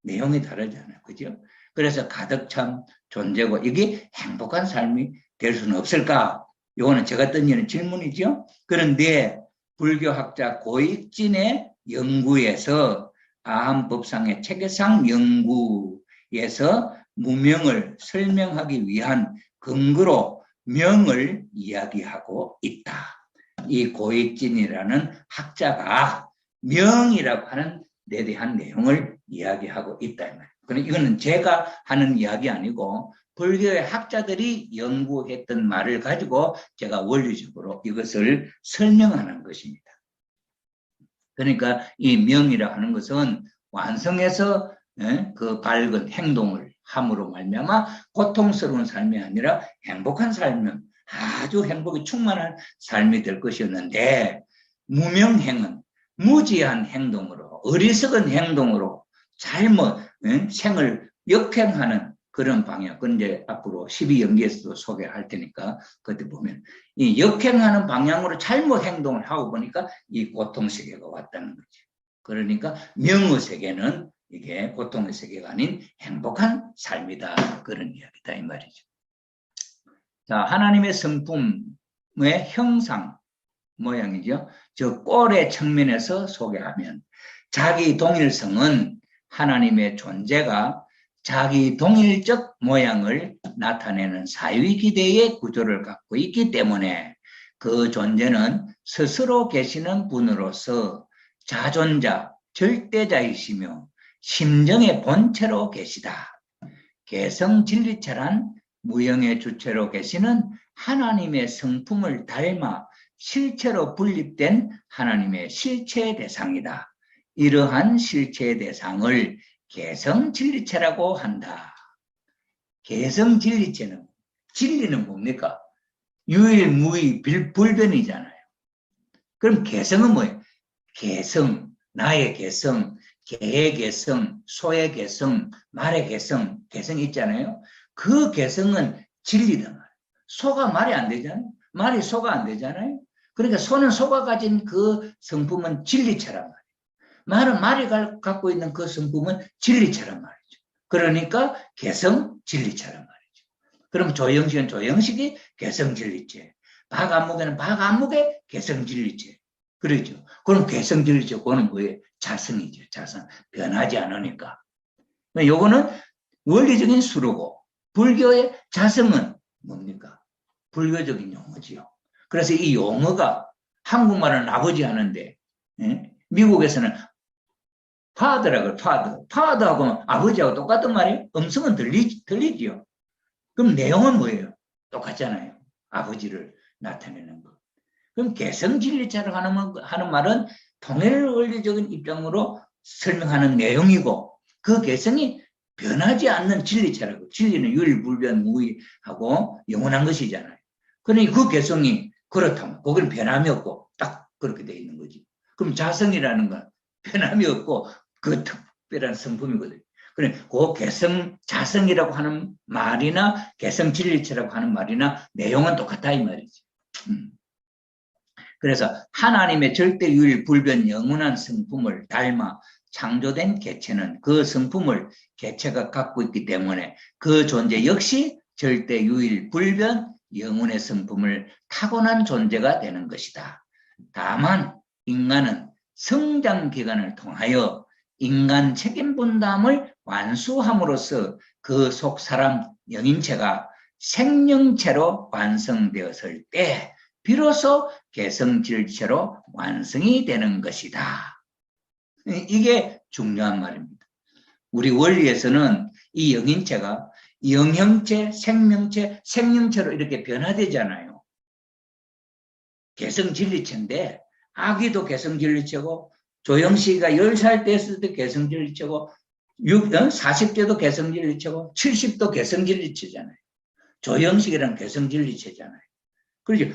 내용이 다르잖아요. 그죠? 그래서 가득 참 존재고 이게 행복한 삶이 될 수는 없을까? 이거는 제가 던지는 질문이죠. 그런데 불교학자 고익진의 연구에서 아함법상의 체계상 연구에서 무명을 설명하기 위한 근거로 명을 이야기하고 있다. 이 고익진이라는 학자가 명이라고 하는 데 대한 내용을 이야기하고 있다. 그러니까 이거는 제가 하는 이야기 아니고 불교의 학자들이 연구했던 말을 가지고 제가 원리적으로 이것을 설명하는 것입니다. 그러니까 이 명이라 하는 것은 완성해서 그 밝은 행동을 함으로 말미암아 고통스러운 삶이 아니라 행복한 삶은 아주 행복이 충만한 삶이 될 것이었는데 무명행은 무지한 행동으로 어리석은 행동으로 잘못 생을 역행하는 그런 방향. 그건 이제 앞으로 12연기에서도 소개할 테니까 그때 보면 이 역행하는 방향으로 잘못 행동을 하고 보니까 이 고통 세계가 왔다는 거죠. 그러니까 명의 세계는 이게 고통의 세계가 아닌 행복한 삶이다. 그런 이야기다 이 말이죠. 자, 하나님의 성품의 형상 모양이죠. 저 꼴의 측면에서 소개하면 자기 동일성은 하나님의 존재가 자기 동일적 모양을 나타내는 사위기대의 구조를 갖고 있기 때문에 그 존재는 스스로 계시는 분으로서 자존자, 절대자이시며 심정의 본체로 계시다. 개성진리체란 무형의 주체로 계시는 하나님의 성품을 닮아 실체로 분립된 하나님의 실체의 대상이다. 이러한 실체의 대상을 개성진리체라고 한다. 개성진리체는 진리는 뭡니까? 유일무이 불변이잖아요. 그럼 개성은 뭐예요? 개성, 나의 개성, 개의 개성, 소의 개성, 말의 개성, 개성이 있잖아요. 그 개성은 진리다 말이에요. 소가 말이 안 되잖아요. 말이 소가 안 되잖아요. 그러니까 소는 소가 가진 그 성품은 진리체란 말이에요. 말은 말이 갖고 있는 그 성품은 진리체란 말이죠. 그러니까 개성 진리체란 말이죠. 그럼 조형식은 조형식이 개성 진리체. 박안목에는 박안목의 개성 진리체. 그렇죠. 그럼 개성 진리체, 그거는 뭐예요? 자성이죠. 자성. 변하지 않으니까. 요거는 원리적인 수로고, 불교의 자성은 뭡니까? 불교적인 용어지요. 그래서 이 용어가 한국말은 아버지 하는데, 미국에서는 파더라고요, 파더. 파더하고 아버지하고 똑같은 말이에요? 음성은 들리지요. 그럼 내용은 뭐예요? 똑같잖아요. 아버지를 나타내는 것. 그럼 개성진리체로 하는 말은 통일 원리적인 입장으로 설명하는 내용이고 그 개성이 변하지 않는 진리체라고. 진리는 유일불변 무의하고 영원한 것이잖아요. 그러니 그 개성이 그렇다면 거기는 변함이 없고 딱 그렇게 돼 있는 거지. 그럼 자성이라는 건 변함이 없고 그 특별한 성품이거든요. 그래, 그 개성, 자성이라고 하는 말이나 개성 진리체라고 하는 말이나 내용은 똑같다 이 말이지. 그래서 하나님의 절대 유일 불변 영원한 성품을 닮아 창조된 개체는 그 성품을 개체가 갖고 있기 때문에 그 존재 역시 절대 유일 불변 영혼의 성품을 타고난 존재가 되는 것이다. 다만 인간은 성장 기간을 통하여 인간 책임 분담을 완수함으로써 그 속 사람 영인체가 생명체로 완성되었을 때 비로소 개성질체로 완성이 되는 것이다. 이게 중요한 말입니다. 우리 원리에서는 이 영인체가 영형체, 생명체, 생명체로 이렇게 변화되잖아요. 개성진리체인데 아기도 개성진리체고 조영식이가 10살 됐을 때 개성질리치고 40대도 개성질리치고 70도 개성질리치잖아요. 조영식이랑 개성질리치잖아요. 그렇죠.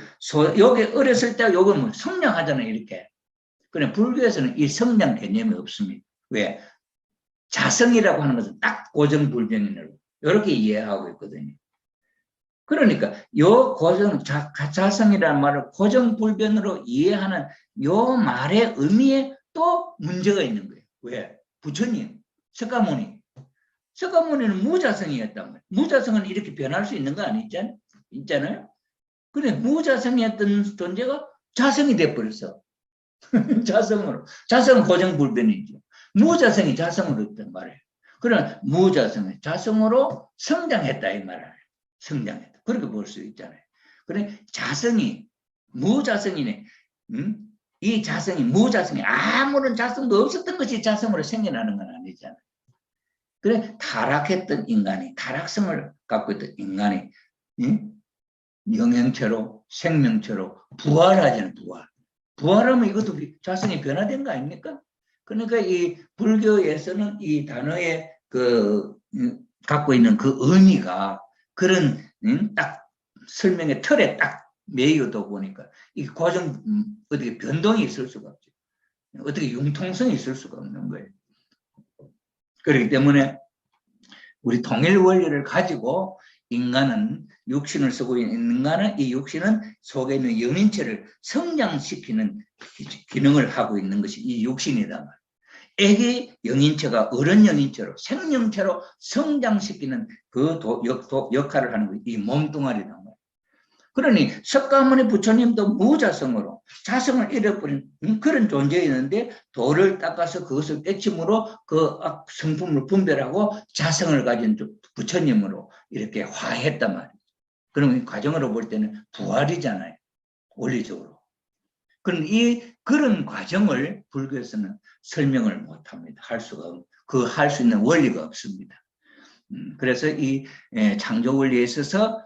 여기 어렸을 때 요거 뭐 성장하잖아요. 이렇게. 그래 불교에서는 이 성장 개념이 없습니다. 왜? 자성이라고 하는 것은 딱 고정불변이라고 이렇게 이해하고 있거든요. 그러니까 요 자성이라는 말을 고정불변으로 이해하는 요 말의 의미에 또 문제가 있는 거예요. 왜? 부처님, 석가모니는 무자성이었단 말이에요. 무자성은 이렇게 변할 수 있는 거 있잖아요. 그래 무자성이었던 존재가 자성이 돼버렸어. 자성은 고정불변이죠. 무자성이 자성으로 있단 말이에요. 그러나 무자성이 자성으로 성장했다 이 말이에요. 성장했다. 그렇게 볼 수 있잖아요. 그래 자성이 무자성이네. 이 자성이 무자성이 아무런 자성도 없었던 것이 자성으로 생겨나는 건 아니잖아요. 그래 타락했던 인간이 타락성을 갖고 있던 인간이 영행체로 생명체로 부활하잖아요. 부활하면 이것도 자성이 변화된 거 아닙니까? 그러니까 이 불교에서는 이 단어의 갖고 있는 그 의미가 그런 딱 설명의 틀에 딱 매이다 보니까 이 과정 어떻게 변동이 있을 수가 없죠. 어떻게 융통성이 있을 수가 없는 거예요. 그렇기 때문에 우리 통일 원리를 가지고 인간은 육신을 쓰고 있는 인간은 이 육신은 속에 있는 영인체를 성장시키는 기능을 하고 있는 것이 이 육신이다 말이에요. 애기 영인체가 어른 영인체로 생명체로 성장시키는 그 역할을 하는 이 몸뚱아리다 말이에요. 그러니 석가모니 부처님도 무자성으로 자성을 잃어버린 그런 존재였는데 돌을 닦아서 그것을 깨침으로 그 성품을 분별하고 자성을 가진 부처님으로 이렇게 화했단 말이에요. 그러면 이 과정으로 볼 때는 부활이잖아요. 원리적으로. 그럼 그런 과정을 불교에서는 설명을 못합니다. 할 수 있는 원리가 없습니다. 그래서 이 창조 원리에 있어서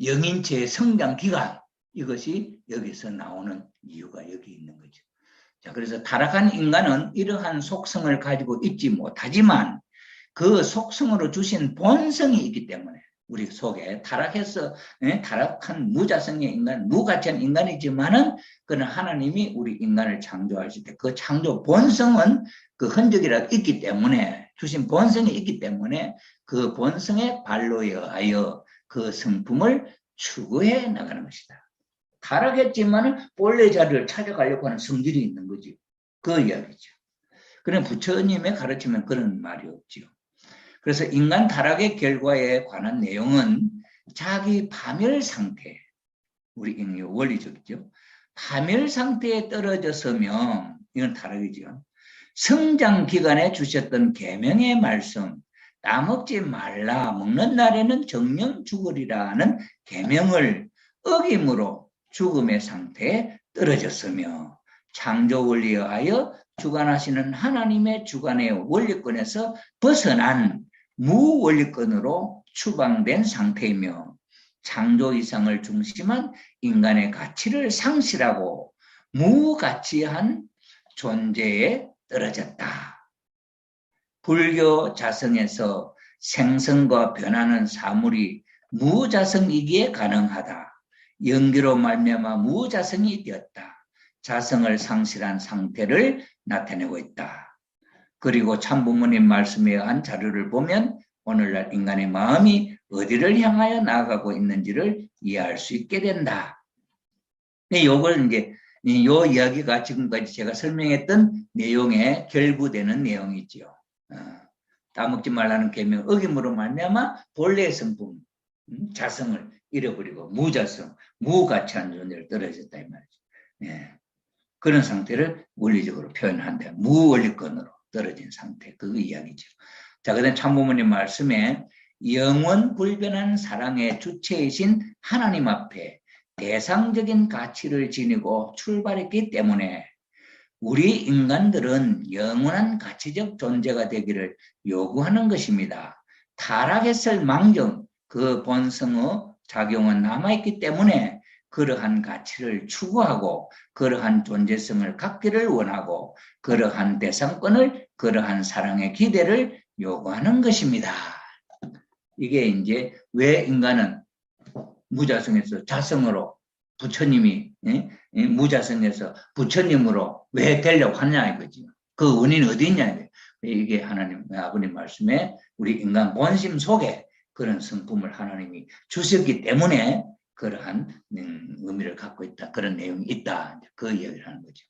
영인체의 성장 기간 이것이 여기서 나오는 이유가 여기 있는 거죠. 자, 그래서 타락한 인간은 이러한 속성을 가지고 있지 못하지만 그 속성으로 주신 본성이 있기 때문에 우리 속에 타락한 무자성의 인간, 무가치한 인간이지만은 그는 하나님이 우리 인간을 창조하실 때 그 창조 본성은 그 흔적이라도 있기 때문에 주신 본성이 있기 때문에 그 본성의 발로에 의하여 그 성품을 추구해 나가는 것이다. 타락했지만 본래 자리를 찾아가려고 하는 성질이 있는 거죠. 그 이야기죠. 그런 부처님의 가르치면 그런 말이 없죠. 그래서 인간 타락의 결과에 관한 내용은 자기 파멸 상태, 우리 원리적이죠. 파멸 상태에 떨어졌으면 이건 타락이죠. 성장 기간에 주셨던 계명의 말씀, 따먹지 말라, 먹는 날에는 정령 죽으리라는 계명을 어김으로 죽음의 상태에 떨어졌으며 창조 원리에 의하여 주관하시는 하나님의 주관의 원리권에서 벗어난 무원리권으로 추방된 상태이며 창조 이상을 중심한 인간의 가치를 상실하고 무가치한 존재에 떨어졌다. 불교 자성에서 생성과 변하는 사물이 무자성이기에 가능하다. 연기로 말미암아 무자성이 되었다. 자성을 상실한 상태를 나타내고 있다. 그리고 참부모님 말씀에 의한 자료를 보면 오늘날 인간의 마음이 어디를 향하여 나아가고 있는지를 이해할 수 있게 된다. 이걸 이제 요 이야기가 지금까지 제가 설명했던 내용에 결부되는 내용이죠. 따먹지 말라는 계명 어김으로 말미암아 본래의 성품 자성을 잃어버리고 무자성, 무가치한 존재를 떨어졌다 이 말이죠. 예. 그런 상태를 원리적으로 표현한다. 무원리권으로 떨어진 상태, 그 이야기죠. 자, 그다음 참부모님 말씀에 영원 불변한 사랑의 주체이신 하나님 앞에 대상적인 가치를 지니고 출발했기 때문에 우리 인간들은 영원한 가치적 존재가 되기를 요구하는 것입니다. 타락했을 망정 그 본성의 작용은 남아있기 때문에 그러한 가치를 추구하고 그러한 존재성을 갖기를 원하고 그러한 대상권을 그러한 사랑의 기대를 요구하는 것입니다. 이게 이제 왜 인간은 무자성에서 자성으로 부처님이 무자성에서 부처님으로 왜 되려고 하냐 이거지. 그 원인이 어디 있냐 이게 하나님 아버님 말씀에 우리 인간 본심 속에 그런 성품을 하나님이 주셨기 때문에 그러한 의미를 갖고 있다. 그런 내용이 있다. 그 이야기를 하는 거죠.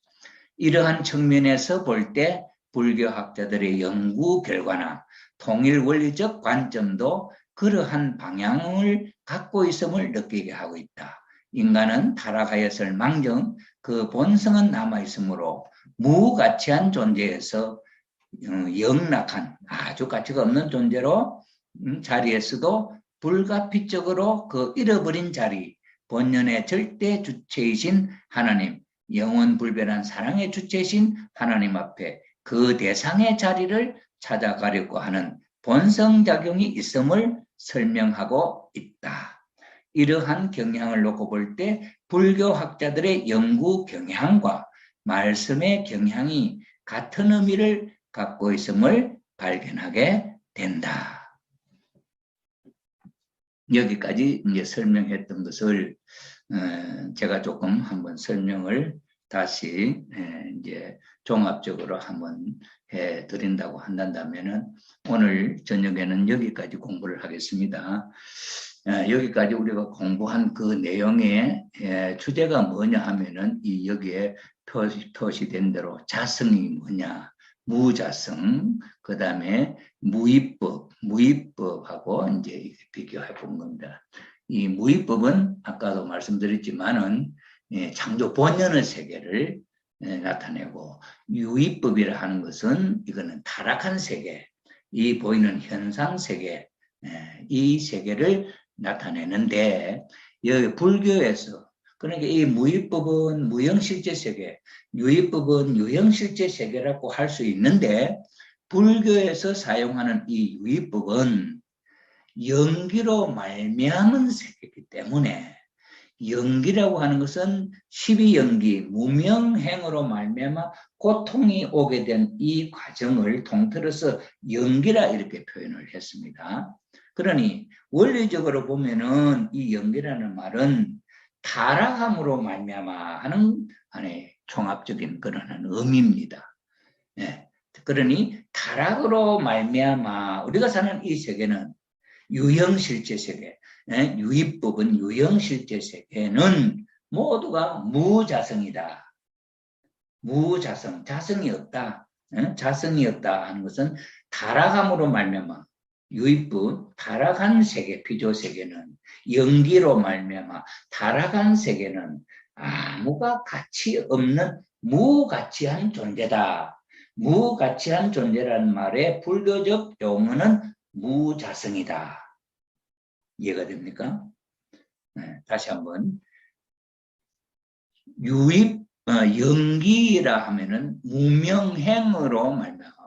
이러한 측면에서 볼 때 불교학자들의 연구 결과나 통일 원리적 관점도 그러한 방향을 갖고 있음을 느끼게 하고 있다. 인간은 타락하였을 망정 그 본성은 남아있으므로 무가치한 존재에서 영락한 아주 가치가 없는 존재로 자리에서도 불가피적으로 그 잃어버린 자리 본연의 절대 주체이신 하나님 영원불변한 사랑의 주체이신 하나님 앞에 그 대상의 자리를 찾아가려고 하는 본성작용이 있음을 설명하고 있다. 이러한 경향을 놓고 볼 때 불교학자들의 연구 경향과 말씀의 경향이 같은 의미를 갖고 있음을 발견하게 된다. 여기까지 이제 설명했던 것을 제가 조금 한번 설명을 다시 이제 종합적으로 한번 해 드린다고 한다면은 오늘 저녁에는 여기까지 공부를 하겠습니다. 여기까지 우리가 공부한 그 내용의 주제가 뭐냐 하면은 이 여기에 표시된 대로 자성이 뭐냐, 무자성, 그 다음에 무위법하고 이제 비교해 본 겁니다. 이 무위법은 아까도 말씀드렸지만은 창조 본연의 세계를 나타내고 유위법이라 하는 것은 이거는 타락한 세계, 이 보이는 현상 세계, 이 세계를 나타내는데 여기 불교에서 그러니까 이 무위법은 무형실제 세계, 유위법은 유형실제 세계라고 할 수 있는데 불교에서 사용하는 이 유위법은 연기로 말미암은 세계이기 때문에 연기라고 하는 것은 12연기, 무명행으로 말미암아 고통이 오게 된 이 과정을 통틀어서 연기라 이렇게 표현을 했습니다. 그러니 원리적으로 보면은 이 연기라는 말은 타락함으로 말미암아 하는 종합적인 그런 의미입니다. 예. 그러니 타락으로 말미암아 우리가 사는 이 세계는 유형실제 세계, 유의법은 유형실제 세계는 모두가 무자성이다. 무자성, 자성이 없다. 자성이 없다 하는 것은 타락함으로 말미암아 유의법, 타락한 세계, 피조 세계는 연기로 말미암아 타락한 세계는 아무가 가치 없는 무가치한 존재다. 무가치한 존재라는 말의 불교적 용어는 무자성이다. 이해가 됩니까? 다시 한번 연기라 하면은 무명행으로 말미암아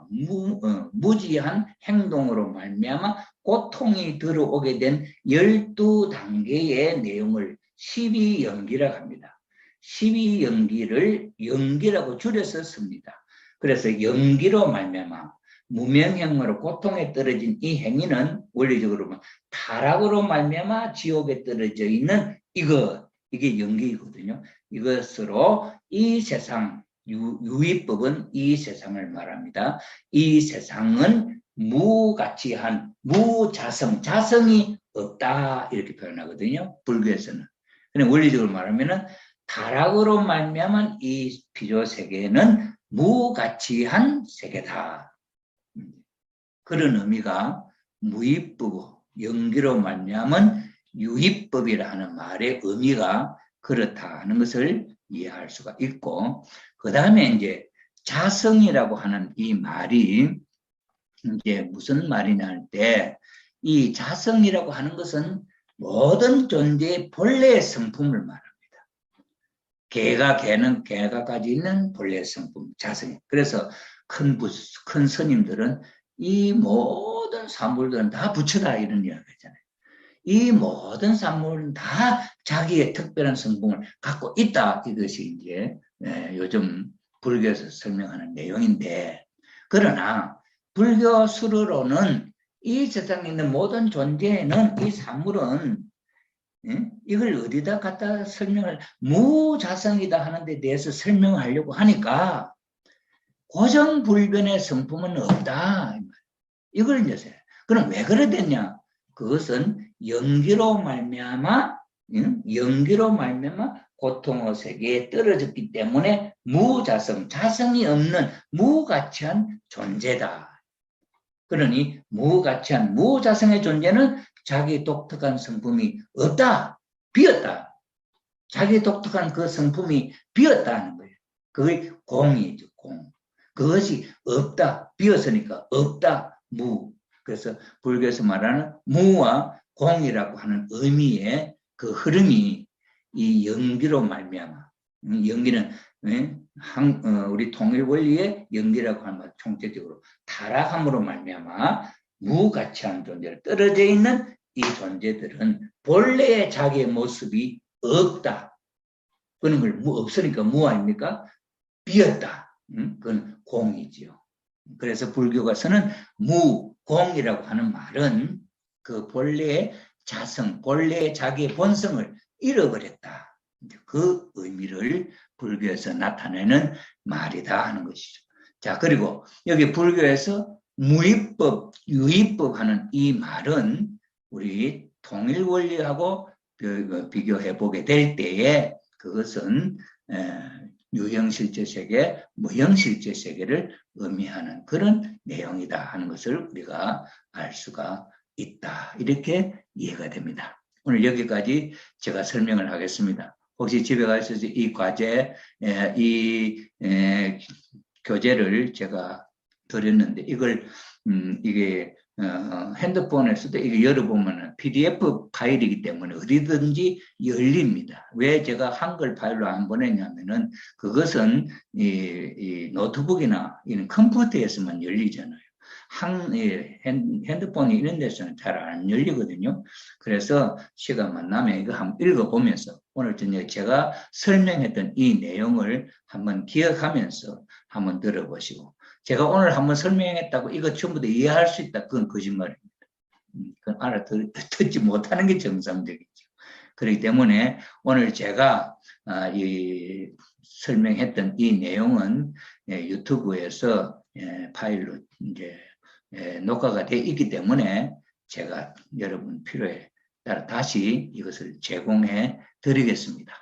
무지한 행동으로 말미암아 고통이 들어오게 된 12단계의 내용을 12연기라고 합니다. 12연기를 연기라고 줄여서 씁니다. 그래서 연기로 말미암아 무명행으로 고통에 떨어진 이 행위는 원리적으로 타락으로 말미암아 지옥에 떨어져 있는 이게 연기이거든요. 이것으로 이 세상 유의법은 이 세상을 말합니다. 이 세상은 무가치한 무자성, 자성이 없다 이렇게 표현하거든요. 불교에서는. 근데 원리적으로 말하면은 타락으로 말미암은 이 피조 세계는 무가치한 세계다. 그런 의미가 무위법, 연기로 말미암은 유위법이라 하는 말의 의미가 그렇다 하는 것을 이해할 수가 있고, 그 다음에 이제 자성이라고 하는 이 말이 이제 무슨 말이냐 할 때, 이 자성이라고 하는 것은 모든 존재의 본래의 성품을 말합니다. 개가 가지고 있는 본래의 성품, 자성. 그래서 큰 스님들은 이 모든 산물들은 다 부처다 이런 이야기 하잖아요. 이 모든 산물은 다 자기의 특별한 성품을 갖고 있다. 이것이 이제 요즘 불교에서 설명하는 내용인데, 그러나 불교 수로로는 이 세상에 있는 모든 존재에는 이 산물은 이걸 어디다 갖다 설명을 무자성이다 하는 데 대해서 설명하려고 하니까 고정불변의 성품은 없다. 이걸 이제 그럼 왜 그래 됐냐? 그것은 연기로 말미암아 고통의 세계에 떨어졌기 때문에 무자성, 자성이 없는 무가치한 존재다. 그러니 무가치한 무자성의 존재는 자기 독특한 성품이 없다. 비었다. 자기 독특한 그 성품이 비었다는 거예요. 그게 공이죠. 공. 그것이 없다. 비었으니까 없다. 무. 그래서 불교에서 말하는 무와 공이라고 하는 의미의 그 흐름이 이 연기로 말미암아. 연기는 우리 통일 원리의 연기라고 하는 것 총체적으로 타락함으로 말미암아 무가치한 존재로 떨어져 있는 이 존재들은 본래의 자기의 모습이 없다. 그런 걸 없으니까 무 아닙니까? 비었다. 그건 공이지요. 그래서 불교가 쓰는 무공이라고 하는 말은 그 본래의 자성, 본래의 자기의 본성을 잃어버렸다. 그 의미를 불교에서 나타내는 말이다 하는 것이죠. 자, 그리고 여기 불교에서 무위법, 유위법 하는 이 말은 우리 통일 원리하고 비교해 보게 될 때에 그것은 유형실제 세계, 무형실제 세계를 의미하는 그런 내용이다 하는 것을 우리가 알 수가 있다. 이렇게 이해가 됩니다. 오늘 여기까지 제가 설명을 하겠습니다. 혹시 집에 가셔서 이 과제, 이 교재를 제가 드렸는데 이걸 이게 핸드폰에서도 이게 열어보면 PDF 파일이기 때문에 어디든지 열립니다. 왜 제가 한글 파일로 안 보냈냐면은 그것은 이 노트북이나 이런 컴퓨터에서만 열리잖아요. 핸드폰이 이런 데서는 잘 안 열리거든요. 그래서 시간만 나면 이거 한번 읽어보면서 오늘 저녁에 제가 설명했던 이 내용을 한번 기억하면서 한번 들어보시고 제가 오늘 한번 설명했다고 이거 전부 다 이해할 수 있다. 그건 거짓말입니다. 그건 알아듣지 못하는 게 정상적이죠. 그렇기 때문에 오늘 제가 이 설명했던 이 내용은 유튜브에서 파일로 이제 녹화가 되어 있기 때문에 제가 여러분 필요에 따라 다시 이것을 제공해 드리겠습니다.